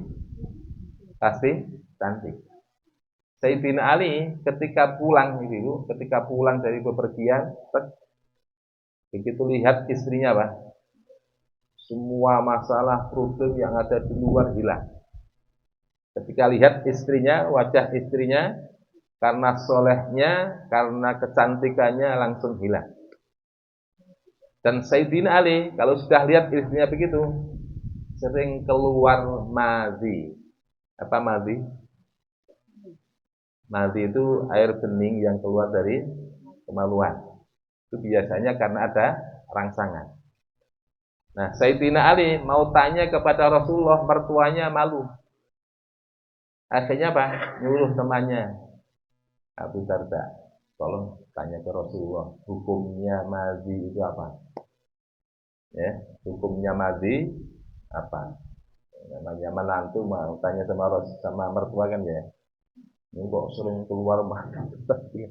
cantik. Sayyidina Ali ketika pulang dari bepergian, begitu lihat istrinya apa? Semua masalah problem yang ada di luar hilang. Ketika lihat istrinya, wajah istrinya, karena solehnya, karena kecantikannya langsung hilang. Dan Sayyidina Ali, kalau sudah lihat istrinya begitu, sering keluar madhi. Apa madhi? Madhi itu air bening yang keluar dari kemaluan. Itu biasanya karena ada rangsangan. Nah, Sayyidina Ali mau tanya kepada Rasulullah, mertuanya malu. Akhirnya apa? Nyuruh temannya, Abu Darda, tolong tanya ke Rasulullah, hukumnya madhi itu apa? Ya, hukumnya madhi apa? Namanya menantu mau tanya sama mertua kan ya. Ini kok sering keluar mandi,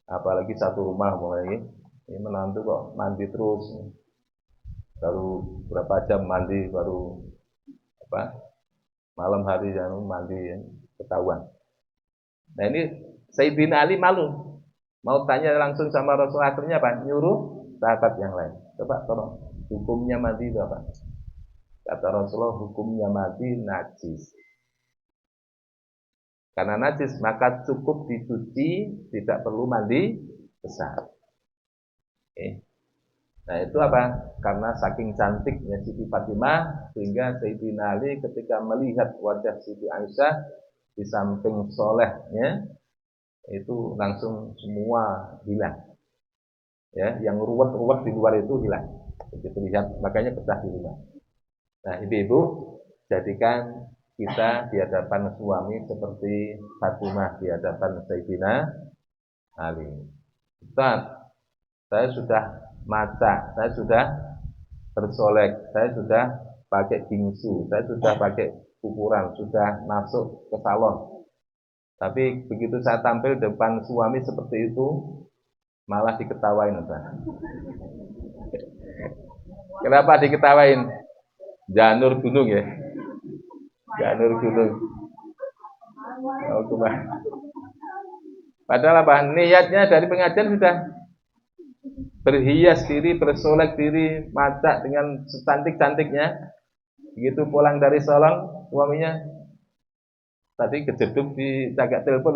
apalagi satu rumah mulai ini menantu kok mandi terus, baru berapa jam mandi, baru apa malam hari yang mandi ketahuan. Nah ini Sayyidina Ali malu, mau tanya langsung sama Rasul, akhirnya apa? Nyuruh sahabat yang lain. Coba tolong, hukumnya mandi itu apa? Kata Rasulullah, hukumnya mandi najis. Karena najis maka cukup dicuci, tidak perlu mandi besar. Nah itu apa? Karena saking cantiknya Siti Fatimah, sehingga Sayyidina Ali ketika melihat wajah Siti Aisyah di samping solehnya, itu langsung semua hilang. Ya, yang ruwet-ruwet di luar itu hilang. Begitu lihat, makanya pecah di rumah. Nah, ibu-ibu, jadikan kita di hadapan suami seperti Fatimah di hadapan Sayyidina Ali. Ustaz, saya sudah maca, saya sudah bersolek, saya sudah pakai bingsu, saya sudah pakai ukuran, sudah masuk ke salon. Tapi begitu saya tampil depan suami seperti itu, malah diketawain, Ustaz. Kenapa diketawain? Janur gunung ya. Janur gunung. Oh, padahal apa? Niatnya dari pengajian sudah berhias diri, bersolek diri, maca dengan secantik-cantiknya. Begitu pulang dari salon, suaminya tadi kejeduk di cagak telepon.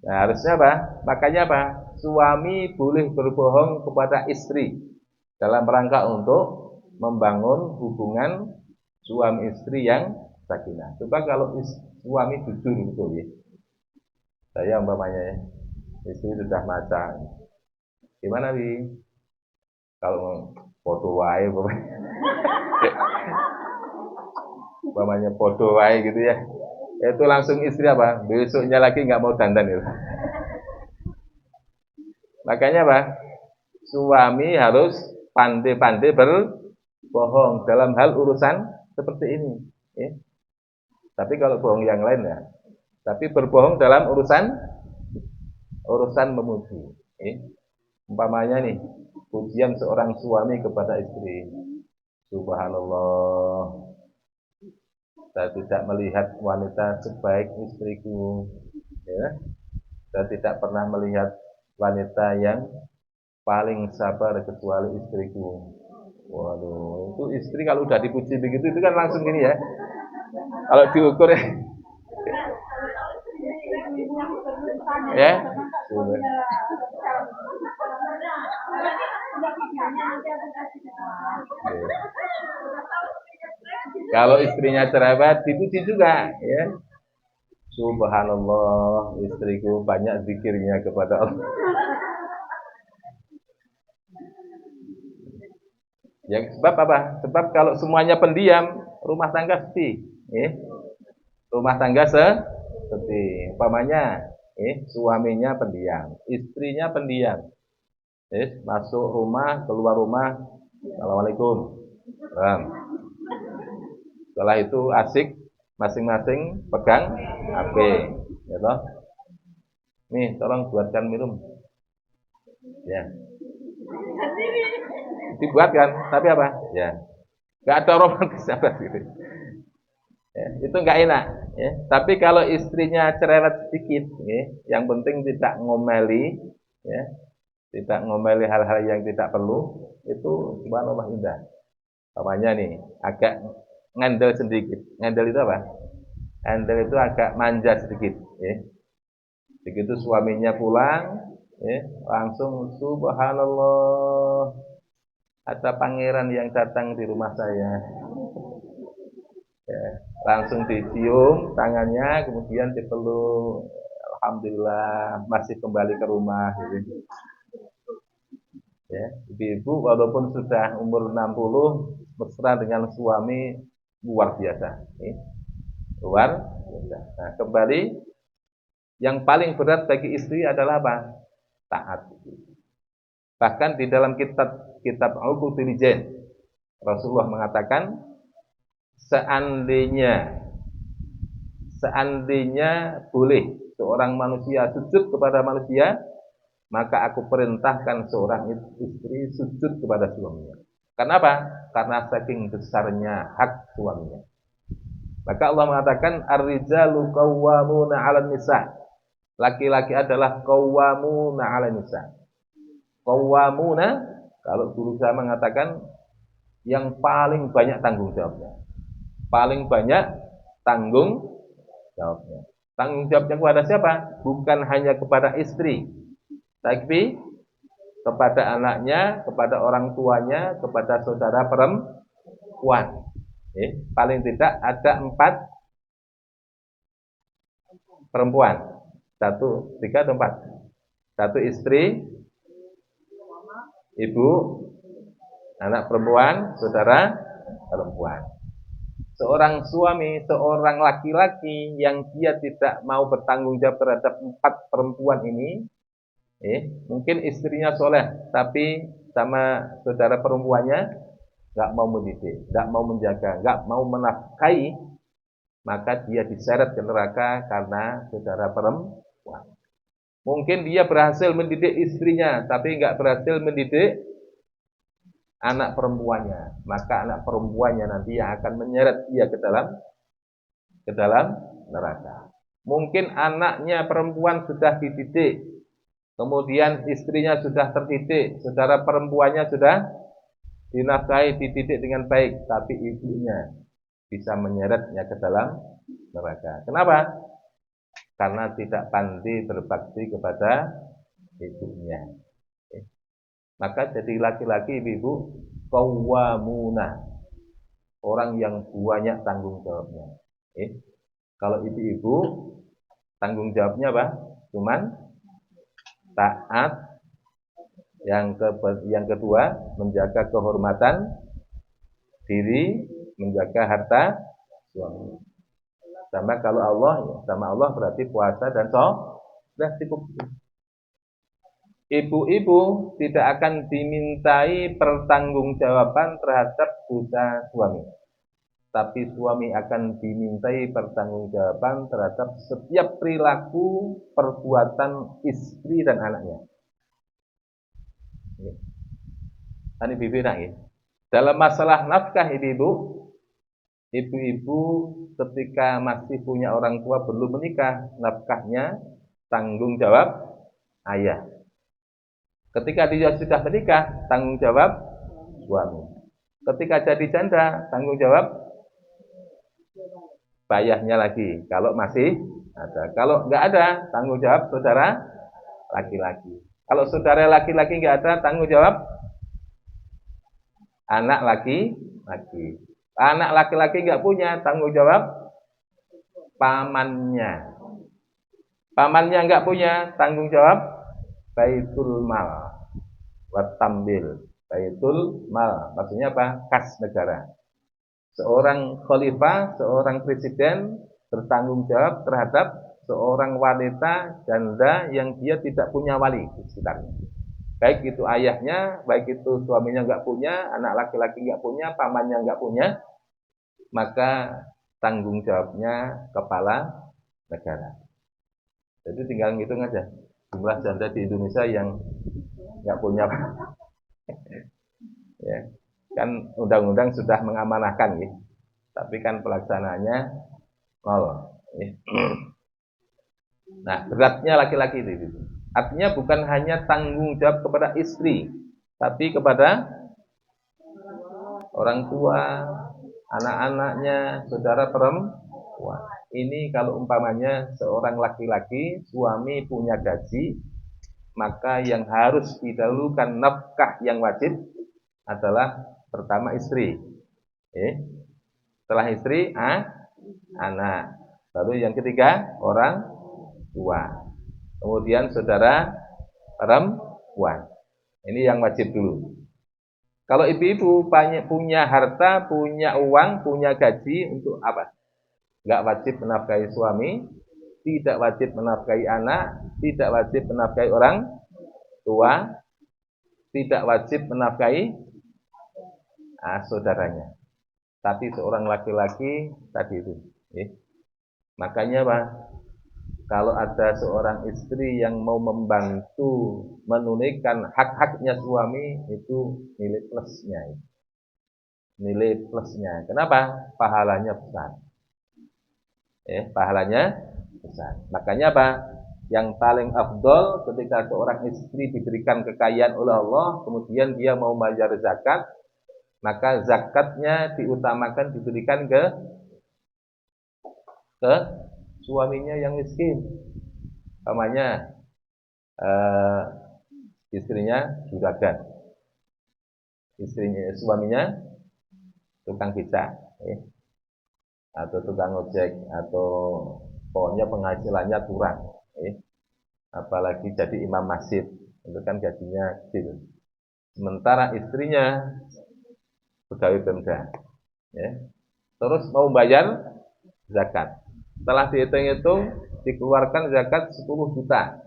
Nah, harusnya apa? Makanya apa? Suami boleh berbohong kepada istri dalam rangka untuk membangun hubungan suami istri yang sakinah. Coba kalau suami jujur betul ya. Saya umpamanya istri sudah maca. Gimana nih? Kalau foto wae umpamanya foto wae gitu ya. Itu langsung istri apa? Besoknya lagi nggak mau dandan itu. Makanya apa? Suami harus pandai-pandai berbohong dalam hal urusan seperti ini. Ya. Tapi kalau bohong yang lain ya. Tapi berbohong dalam urusan memuji. Ya. Umpamanya nih, pujian seorang suami kepada istri. Subhanallah, saya tidak melihat wanita sebaik istriku. Ya. Saya tidak pernah melihat wanita yang paling sabar kecuali istriku. Waduh, itu istri kalau udah dipuji begitu itu kan langsung gini ya. Kalau diukur ya. Ya. Kalau istrinya cerewet dipuji juga ya. Subhanallah, istriku banyak zikirnya kepada Allah. Ya, sebab apa? Sebab kalau semuanya pendiam, rumah tangga sepi. Rumah tangga sepi. Umpamanya, suaminya pendiam, istrinya pendiam. Masuk rumah, keluar rumah, assalamualaikum. Setelah itu asik masing-masing pegang HP, ya toh. Nih, tolong buatkan minum. Ya. Dibuatkan, tapi apa? Ya. Gak ada romantis apa gitu. Ya, itu nggak enak. Ya. Tapi kalau istrinya cerewet sedikit, ya, yang penting tidak ngomeli, ya, tidak ngomeli hal-hal yang tidak perlu, itu subhanallah indah. Namanya nih, agak ngandel sedikit. Ngandel itu apa? Ngandel itu agak manja sedikit. Ya. Begitu suaminya pulang, ya, langsung subhanallah, ada pangeran yang datang di rumah saya. Ya, langsung dicium tangannya, kemudian dipeluk. Alhamdulillah masih kembali ke rumah. Gitu. Ya, ibu walaupun sudah umur 60, mesra dengan suami luar biasa. Ya. Luar biasa. Nah, kembali, yang paling berat bagi istri adalah apa? Taat. Bahkan di dalam kitab Al-Qudil Rasulullah mengatakan, seandainya boleh seorang manusia sujud kepada manusia, maka aku perintahkan seorang istri sujud kepada suaminya. Kenapa? Karena saking besarnya hak suaminya. Maka Allah mengatakan ar-rijalu qawwamuna 'alan nisa. Laki-laki adalah qawwamuna 'alan nisa. Qawwamuna, kalau guru saya mengatakan yang paling banyak tanggung jawabnya. Paling banyak tanggung jawabnya. Tanggung jawabnya kepada siapa? Bukan hanya kepada istri, tapi kepada anaknya, kepada orang tuanya, kepada saudara perempuan. Paling tidak ada 4 perempuan. 1, 3 atau 4? 1 istri, ibu, anak perempuan, saudara perempuan. Seorang suami, seorang laki-laki yang dia tidak mau bertanggung jawab terhadap 4 perempuan ini, mungkin istrinya soleh, tapi sama saudara perempuannya nggak mau mendidik, nggak mau menjaga, nggak mau menafkahi, maka dia diseret ke neraka karena saudara perempuan. Mungkin dia berhasil mendidik istrinya, tapi nggak berhasil mendidik anak perempuannya, maka anak perempuannya nanti yang akan menyeret dia ke dalam neraka. Mungkin anaknya perempuan sudah dididik, kemudian istrinya sudah terdidik, saudara perempuannya sudah dinafkahi, dididik dengan baik, tapi ibunya bisa menyeretnya ke dalam neraka. Kenapa? Karena tidak pandai berbakti kepada ibunya. Maka jadi laki-laki ibu qawwamuna, orang yang banyak tanggung jawabnya. Kalau ibu-ibu tanggung jawabnya apa? Cuman taat. Yang kedua, menjaga kehormatan diri, menjaga harta suami. Sama kalau Allah, sama Allah berarti puasa dan sholat. Sudah cukup. Ibu-ibu tidak akan dimintai pertanggungjawaban terhadap dosa suami. Tapi suami akan dimintai pertanggungjawaban terhadap setiap perilaku perbuatan istri dan anaknya. Ini bibi nak ya. Dalam masalah nafkah ibu-ibu ketika masih punya orang tua belum menikah, nafkahnya tanggung jawab ayah. Ketika dia sudah menikah, tanggung jawab suami. Ketika jadi janda, tanggung jawab bayahnya lagi. Kalau masih ada. Kalau nggak ada, tanggung jawab saudara laki-laki. Kalau saudara laki-laki nggak ada, tanggung jawab anak laki-laki. Anak laki-laki nggak punya, tanggung jawab pamannya. Pamannya nggak punya, tanggung jawab baitul mal, watambil. Baitul mal, maksudnya apa? Kas negara. Seorang khalifah, seorang presiden bertanggung jawab terhadap seorang wanita janda yang dia tidak punya wali di sekitarnya. Baik itu ayahnya, baik itu suaminya nggak punya, anak laki-laki nggak punya, pamannya nggak punya, maka tanggung jawabnya kepala negara. Jadi tinggal ngitung aja jumlah janda di Indonesia yang nggak punya, ya kan undang-undang sudah mengamanahkan, ya. Tapi kan pelaksanaannya nol. Ya. Nah, beratnya laki-laki itu. Artinya bukan hanya tanggung jawab kepada istri, tapi kepada orang tua, anak-anaknya, saudara perempuan. Ini kalau umpamanya seorang laki-laki, suami punya gaji, maka yang harus didahulukan nafkah yang wajib adalah pertama istri. Setelah istri, anak. Lalu yang ketiga, orang tua. Kemudian saudara perempuan. Ini yang wajib dulu. Kalau ibu-ibu punya harta, punya uang, punya gaji, untuk apa? Nggak wajib menafkahi suami, tidak wajib menafkahi anak, tidak wajib menafkahi orang tua, tidak wajib menafkahi saudaranya. Tapi seorang laki-laki tadi itu. Makanya Pak, kalau ada seorang istri yang mau membantu menunaikan hak-haknya suami, itu nilai plusnya. Nilai plusnya. Kenapa? Pahalanya besar. Pahalanya besar. Makanya apa? Yang paling afdol ketika seorang istri diberikan kekayaan oleh Allah, kemudian dia mau bayar zakat, maka zakatnya diutamakan diberikan ke suaminya yang miskin. Namanya istrinya juragan, suaminya tukang becak, atau tukang ojek, atau pokoknya penghasilannya kurang, apalagi jadi imam masjid, itu kan gajinya kecil. Sementara istrinya pegawai Pemda, terus mau bayar zakat. Setelah dihitung-hitung, dikeluarkan zakat 10 juta.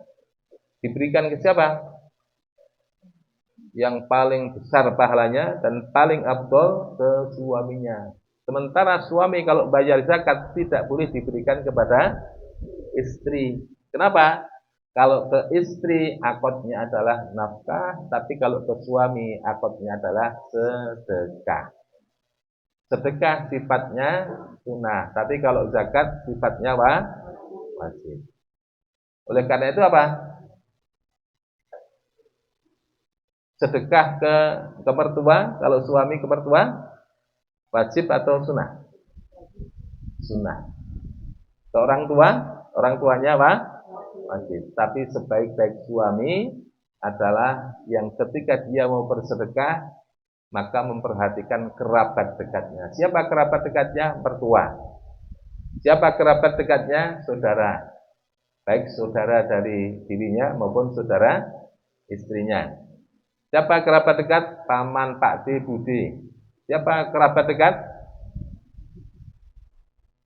Diberikan ke siapa? Yang paling besar pahalanya dan paling afdol ke suaminya. Sementara suami kalau bayar zakat tidak boleh diberikan kepada istri. Kenapa? Kalau ke istri akotnya adalah nafkah, tapi kalau ke suami akotnya adalah sedekah. Sedekah sifatnya sunnah, tapi kalau zakat sifatnya wajib. Oleh karena itu apa? Sedekah ke mertua, kalau suami ke mertua wajib atau sunnah? Sunnah. Ke orang tuanya wajib. Tapi sebaik-baik suami adalah yang ketika dia mau bersedekah, maka memperhatikan kerabat dekatnya. Siapa kerabat dekatnya? Mertua. Siapa kerabat dekatnya? Saudara. Baik saudara dari dirinya maupun saudara istrinya. Siapa kerabat dekat? Paman, Pak D, Budi. Siapa kerabat dekat?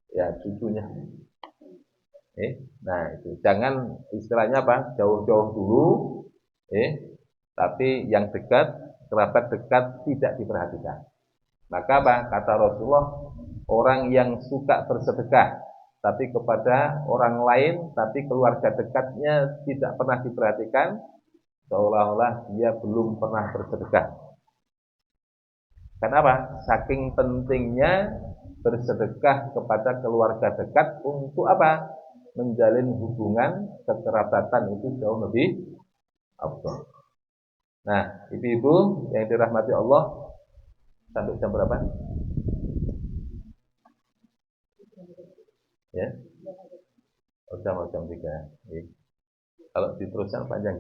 Ya, cucunya. Nah, itu jangan istilahnya apa? Jauh-jauh dulu. Tapi yang dekat, kerabat dekat tidak diperhatikan. Maka apa? Kata Rasulullah, orang yang suka bersedekah tapi kepada orang lain, tapi keluarga dekatnya tidak pernah diperhatikan, seolah-olah dia belum pernah bersedekah. Kenapa? Saking pentingnya bersedekah kepada keluarga dekat untuk apa? Menjalin hubungan kekerabatan itu jauh lebih afdal. Nah, ibu-ibu yang dirahmati Allah, sampai jam berapa? Ya, jam 3. Kalau diteruskan panjang.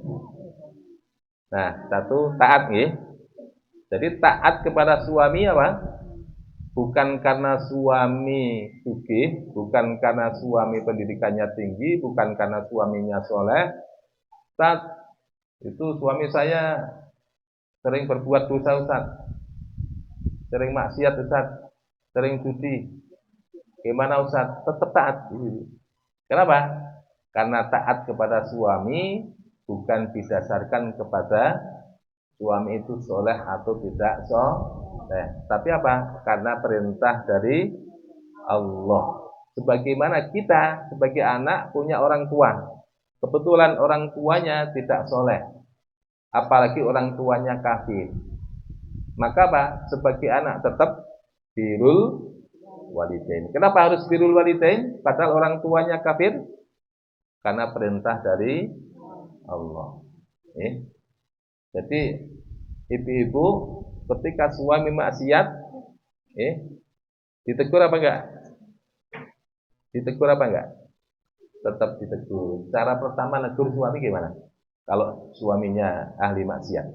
Nah, satu taat, Jadi taat kepada suami apa? Bukan karena suami sugih, bukan karena suami pendidikannya tinggi, bukan karena suaminya soleh. Ustaz, itu suami saya sering berbuat dosa, Ustaz. Sering maksiat, Ustaz. Sering judi. Gimana, Ustaz? Tetap taat. Kenapa? Karena taat kepada suami bukan didasarkan kepada suami itu soleh atau tidak Nah, tapi apa? Karena perintah dari Allah. Sebagaimana kita sebagai anak punya orang tua. Kebetulan orang tuanya tidak soleh. Apalagi orang tuanya kafir. Maka apa? Sebagai anak tetap birrul walidain. Kenapa harus birrul walidain? Padahal orang tuanya kafir? Karena perintah dari Allah. Jadi ibu-ibu ketika suami maksiat, ditegur apa enggak? Ditegur apa enggak? Tetap ditegur. Cara pertama negur suami gimana? Kalau suaminya ahli maksiat.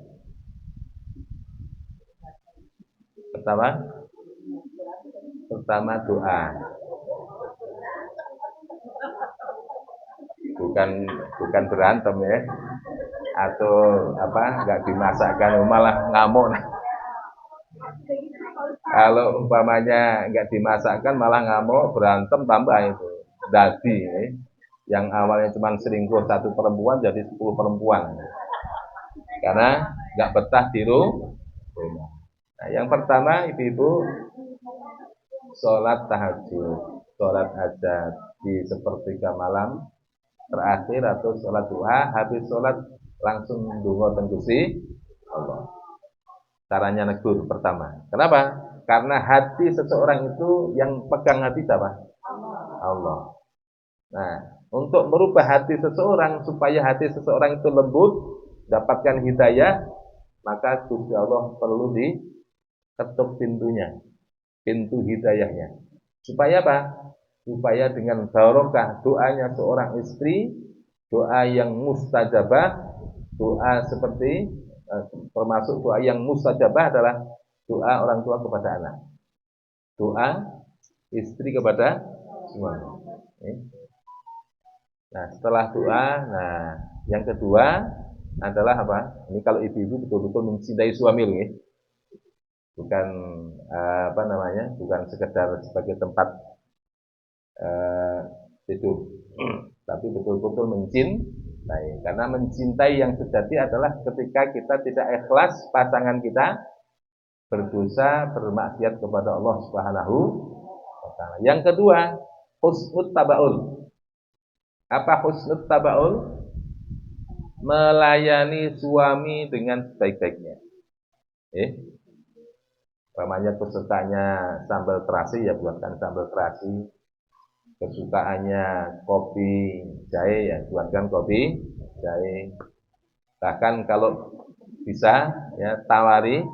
Pertama doa. Bukan berantem ya. Atau apa? Enggak dimasakkan malah ngamuk. Kalau umpamanya enggak dimasakkan malah ngamuk, berantem tambah itu. Dadi yang awalnya cuma selingkuh satu perempuan jadi 10 perempuan. Karena enggak betah di rumah. Nah, yang pertama ibu-ibu sholat tahajud, sholat hajat di sepertiga malam terakhir atau sholat duha, habis sholat langsung ndonga teng Gusti Allah. Caranya negur pertama. Kenapa? Karena hati seseorang itu yang pegang hati siapa? Allah. Nah, untuk merubah hati seseorang supaya hati seseorang itu lembut, dapatkan hidayah, maka Gusti Allah perlu diketuk pintunya, pintu hidayahnya. Supaya apa? Supaya dengan barokah doanya seorang istri, doa yang mustajabah, doa seperti termasuk doa yang mustajabah adalah doa orang tua kepada anak, doa istri kepada suami. Nah, setelah doa, yang kedua adalah apa? Ini kalau ibu-ibu betul-betul mencintai suami loh, bukan bukan sekedar sebagai tempat tidur, tapi betul-betul mencintai. Karena mencintai yang sejati adalah ketika kita tidak ikhlas pasangan kita berdosa, bermaksiat kepada Allah Subhanahu wa taala. Yang kedua, husnul tabaul. Apa husnul tabaul? Melayani suami dengan sebaik-baiknya. Namanya kesukaannya sambal terasi, ya buatkan sambal terasi. Kesukaannya kopi jahe, ya buatkan kopi jahe. Bahkan kalau bisa ya tawari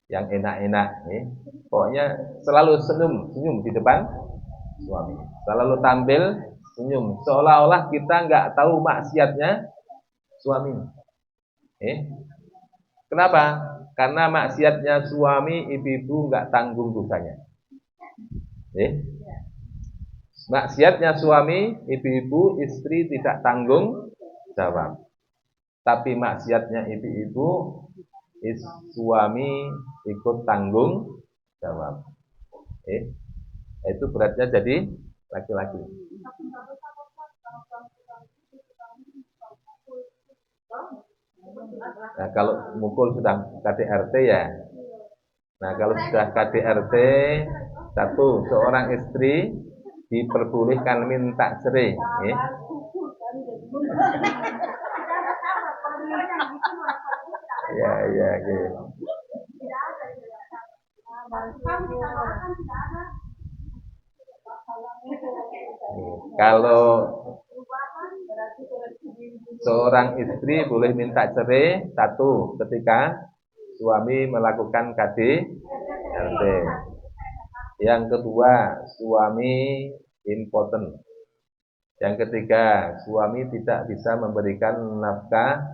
yang enak-enak, pokoknya selalu senyum di depan suami, selalu tampil senyum, seolah-olah kita nggak tahu maksiatnya suami. Kenapa? Karena maksiatnya suami ibu-ibu nggak tanggung dosanya. Maksiatnya suami ibu-ibu istri tidak tanggung jawab. Tapi maksiatnya ibu-ibu suami ikut tanggung jawab. Itu beratnya jadi laki-laki. Nah, kalau mukul sudah KDRT ya. Nah, kalau sudah KDRT, satu, seorang istri diperbolehkan minta cerai. Ya. Kalau seorang istri boleh minta cerai satu ketika suami melakukan KDRT. Yang kedua, suami impoten. Yang ketiga, suami tidak bisa memberikan nafkah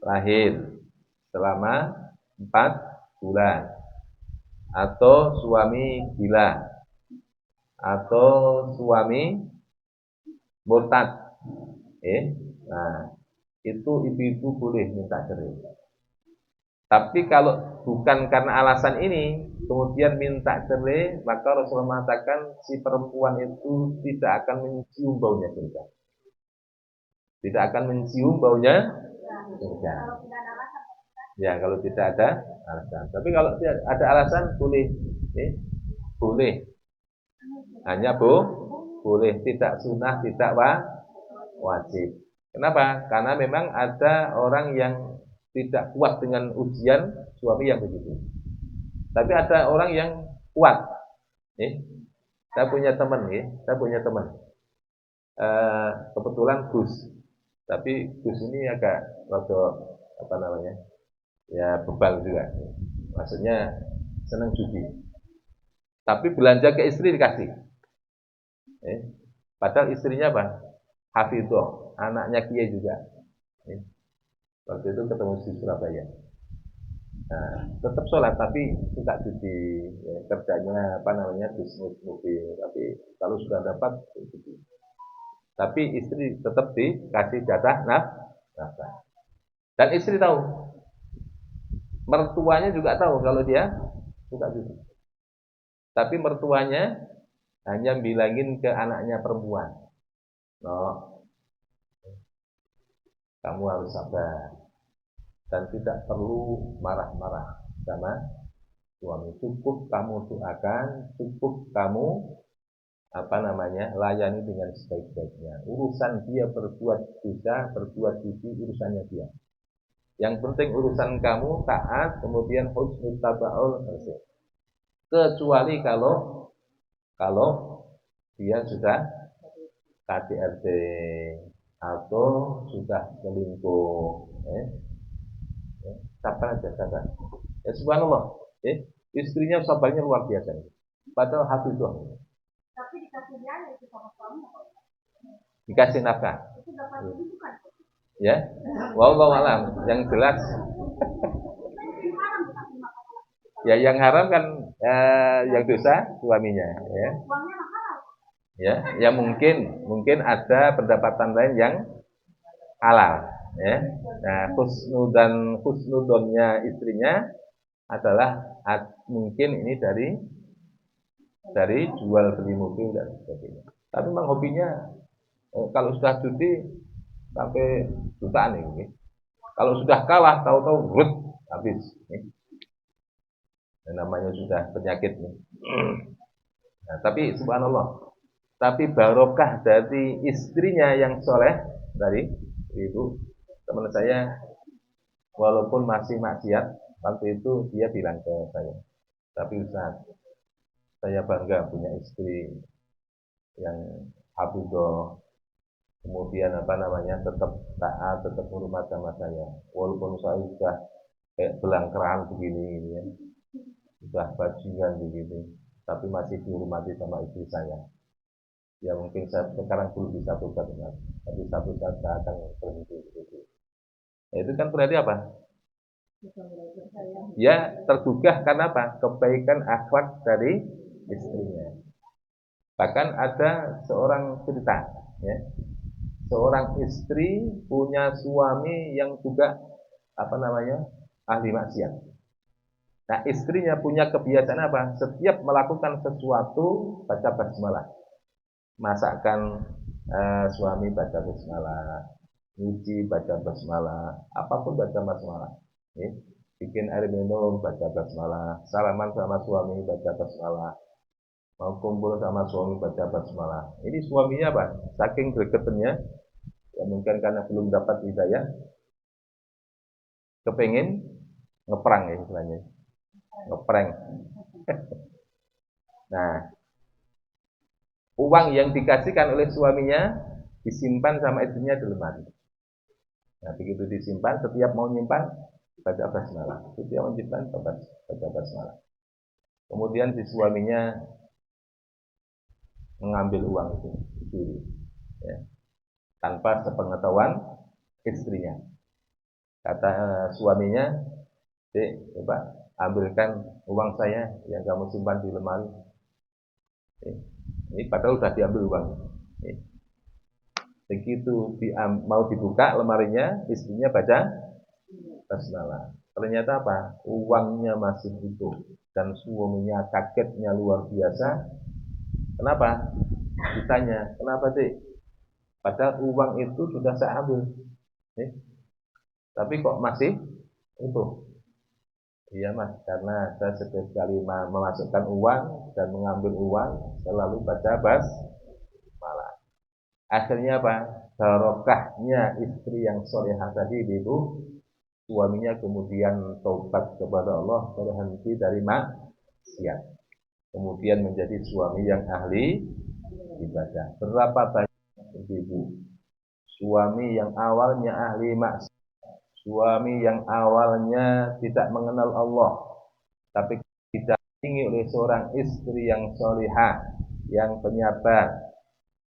lahir selama 4 bulan. Atau suami gila. Atau suami murtad. Nah, itu ibu-ibu boleh minta cerai. Tapi kalau bukan karena alasan ini kemudian minta cerai, maka Rasulullah mengatakan si perempuan itu tidak akan mencium baunya surga. Tidak akan mencium baunya surga. Ya, kalau tidak ada alasan. Tapi kalau tidak ada alasan boleh, boleh. Hanya boleh, tidak sunnah, tidak wajib. Kenapa? Karena memang ada orang yang tidak kuat dengan ujian suami yang begitu. Tapi ada orang yang kuat. Saya punya teman, saya punya teman. Kebetulan Gus, tapi Gus ini agak rada apa namanya, ya bebal juga. Maksudnya senang judi. Tapi belanja ke istri dikasih. Padahal istrinya apa? Hafidhoh, anaknya kiai juga. Waktu itu ketemu di Surabaya. Nah, tetap sholat tapi suka judi, ya, kerjanya apa namanya bisnis mobil. Tapi kalau sudah dapat judi. Tapi istri tetap dikasih jatah nafkah. Dan istri tahu, mertuanya juga tahu kalau dia suka judi. Tapi mertuanya hanya bilangin ke anaknya perempuan, no, kamu harus sabar dan tidak perlu marah-marah sama suami. Cukup kamu doakan, cukup kamu apa namanya layani dengan sebaik-baiknya. Urusan dia berbuat dosa, berbuat judi, urusannya dia. Yang penting urusan kamu taat, kemudian husnul tabaul selesai. Kecuali kalau dia sudah KDRT atau sudah selingkuh, sabar aja, sabar. Ya subhanallah, istrinya sabarnya luar biasa. Padahal hafizah. Tapi dikasihnya itu sama suami apa? Dikasih nafkah. Itu dapat bukan? Ya, wallahu alam. Yang jelas, ya yang haram kan yang dosa suaminya, ya. Ya mungkin ada pendapatan lain yang halal, ya. Nah, husnudonnya istrinya adalah mungkin ini dari jual beli mobil dan sebagainya. Tapi memang hobinya kalau sudah judi sampai jutaan ini. Kalau sudah kalah tahu-tahu habis. Yang namanya sudah penyakit. Nah, tapi subhanallah. Tapi barokah dari istrinya yang soleh dari ibu teman saya, walaupun masih maksiat, waktu itu dia bilang ke saya, tapi Ustaz, saya bangga punya istri yang hafidhoh, kemudian apa namanya tetap taat, tetap hormat sama saya, walaupun saya sudah kayak belangkeran begini, gitu ya, sudah bajingan begitu, tapi masih dihormati sama istri saya. Ya mungkin saya sekarang belum bisa tobat, tapi satu saat saya akan berhenti begitu. Nah, itu kan berarti apa? Ya tergugah karena apa? Kebaikan akhlak dari istrinya. Bahkan ada seorang cerita, ya, seorang istri punya suami yang juga apa namanya ahli maksiat. Nah istrinya punya kebiasaan apa? Setiap melakukan sesuatu baca basmalah. Masakan suami baca basmalah, nyuci baca basmalah, apapun baca basmalah. Bikin air minum baca basmalah, salaman sama suami baca basmalah, mau kumpul sama suami baca basmalah. Ini suaminya apa? Saking gregetannya, ya mungkin karena belum dapat hidayah, kepengin ngeprang ya istilahnya, ngeprank. Nah, uang yang dikasihkan oleh suaminya disimpan sama istrinya di lemari. Nah, begitu disimpan, setiap mau nyimpan baca basmalah. Setiap mau nyimpan baca basmalah. Kemudian si suaminya mengambil uang itu dicuri, ya, tanpa sepengetahuan istrinya. Kata suaminya, "Dek, coba ambilkan uang saya yang kamu simpan di lemari." Ini padahal sudah diambil uang. Begitu mau dibuka lemarinya, istrinya baca basmalah. Ternyata apa? Uangnya masih utuh dan suaminya kagetnya luar biasa. Kenapa? Ditanya, kenapa sih? Padahal uang itu sudah saya ambil, tapi kok masih utuh? Iya mas, karena saya setiap kali memasukkan uang dan mengambil uang selalu baca basmalah. Akhirnya apa? Barokahnya istri yang solehah tadi itu, suaminya kemudian taubat kepada Allah, berhenti dari maksiat, kemudian menjadi suami yang ahli ibadah. Berapa banyak ibu suami yang awalnya ahli maksiat, suami yang awalnya tidak mengenal Allah, tapi didampingi oleh seorang istri yang solihah, yang penyabar,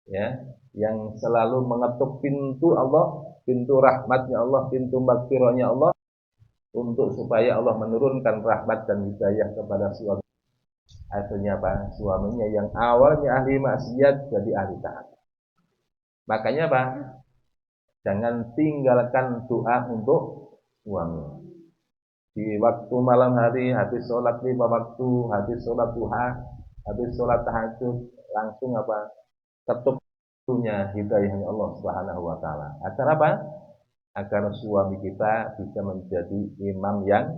ya, yang selalu mengetuk pintu Allah, pintu rahmatnya Allah, pintu maghfirahnya Allah, untuk supaya Allah menurunkan rahmat dan hidayah kepada suami. Akhirnya apa? Suaminya yang awalnya ahli maksiat jadi ahli taat. Makanya apa? Jangan tinggalkan doa untuk suami. Di waktu malam hari, habis sholat 5 waktu, habis sholat duha, habis sholat tahajud, langsung apa? Ketuk pintunya hidayahnya Allah Subhanahu wa taala. Agar apa? Agar suami kita bisa menjadi imam yang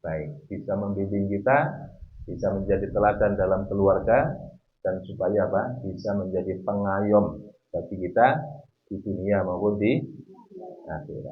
baik, bisa membimbing kita, bisa menjadi teladan dalam keluarga, dan supaya apa? Bisa menjadi pengayom bagi kita di dunia maupun di akhirat.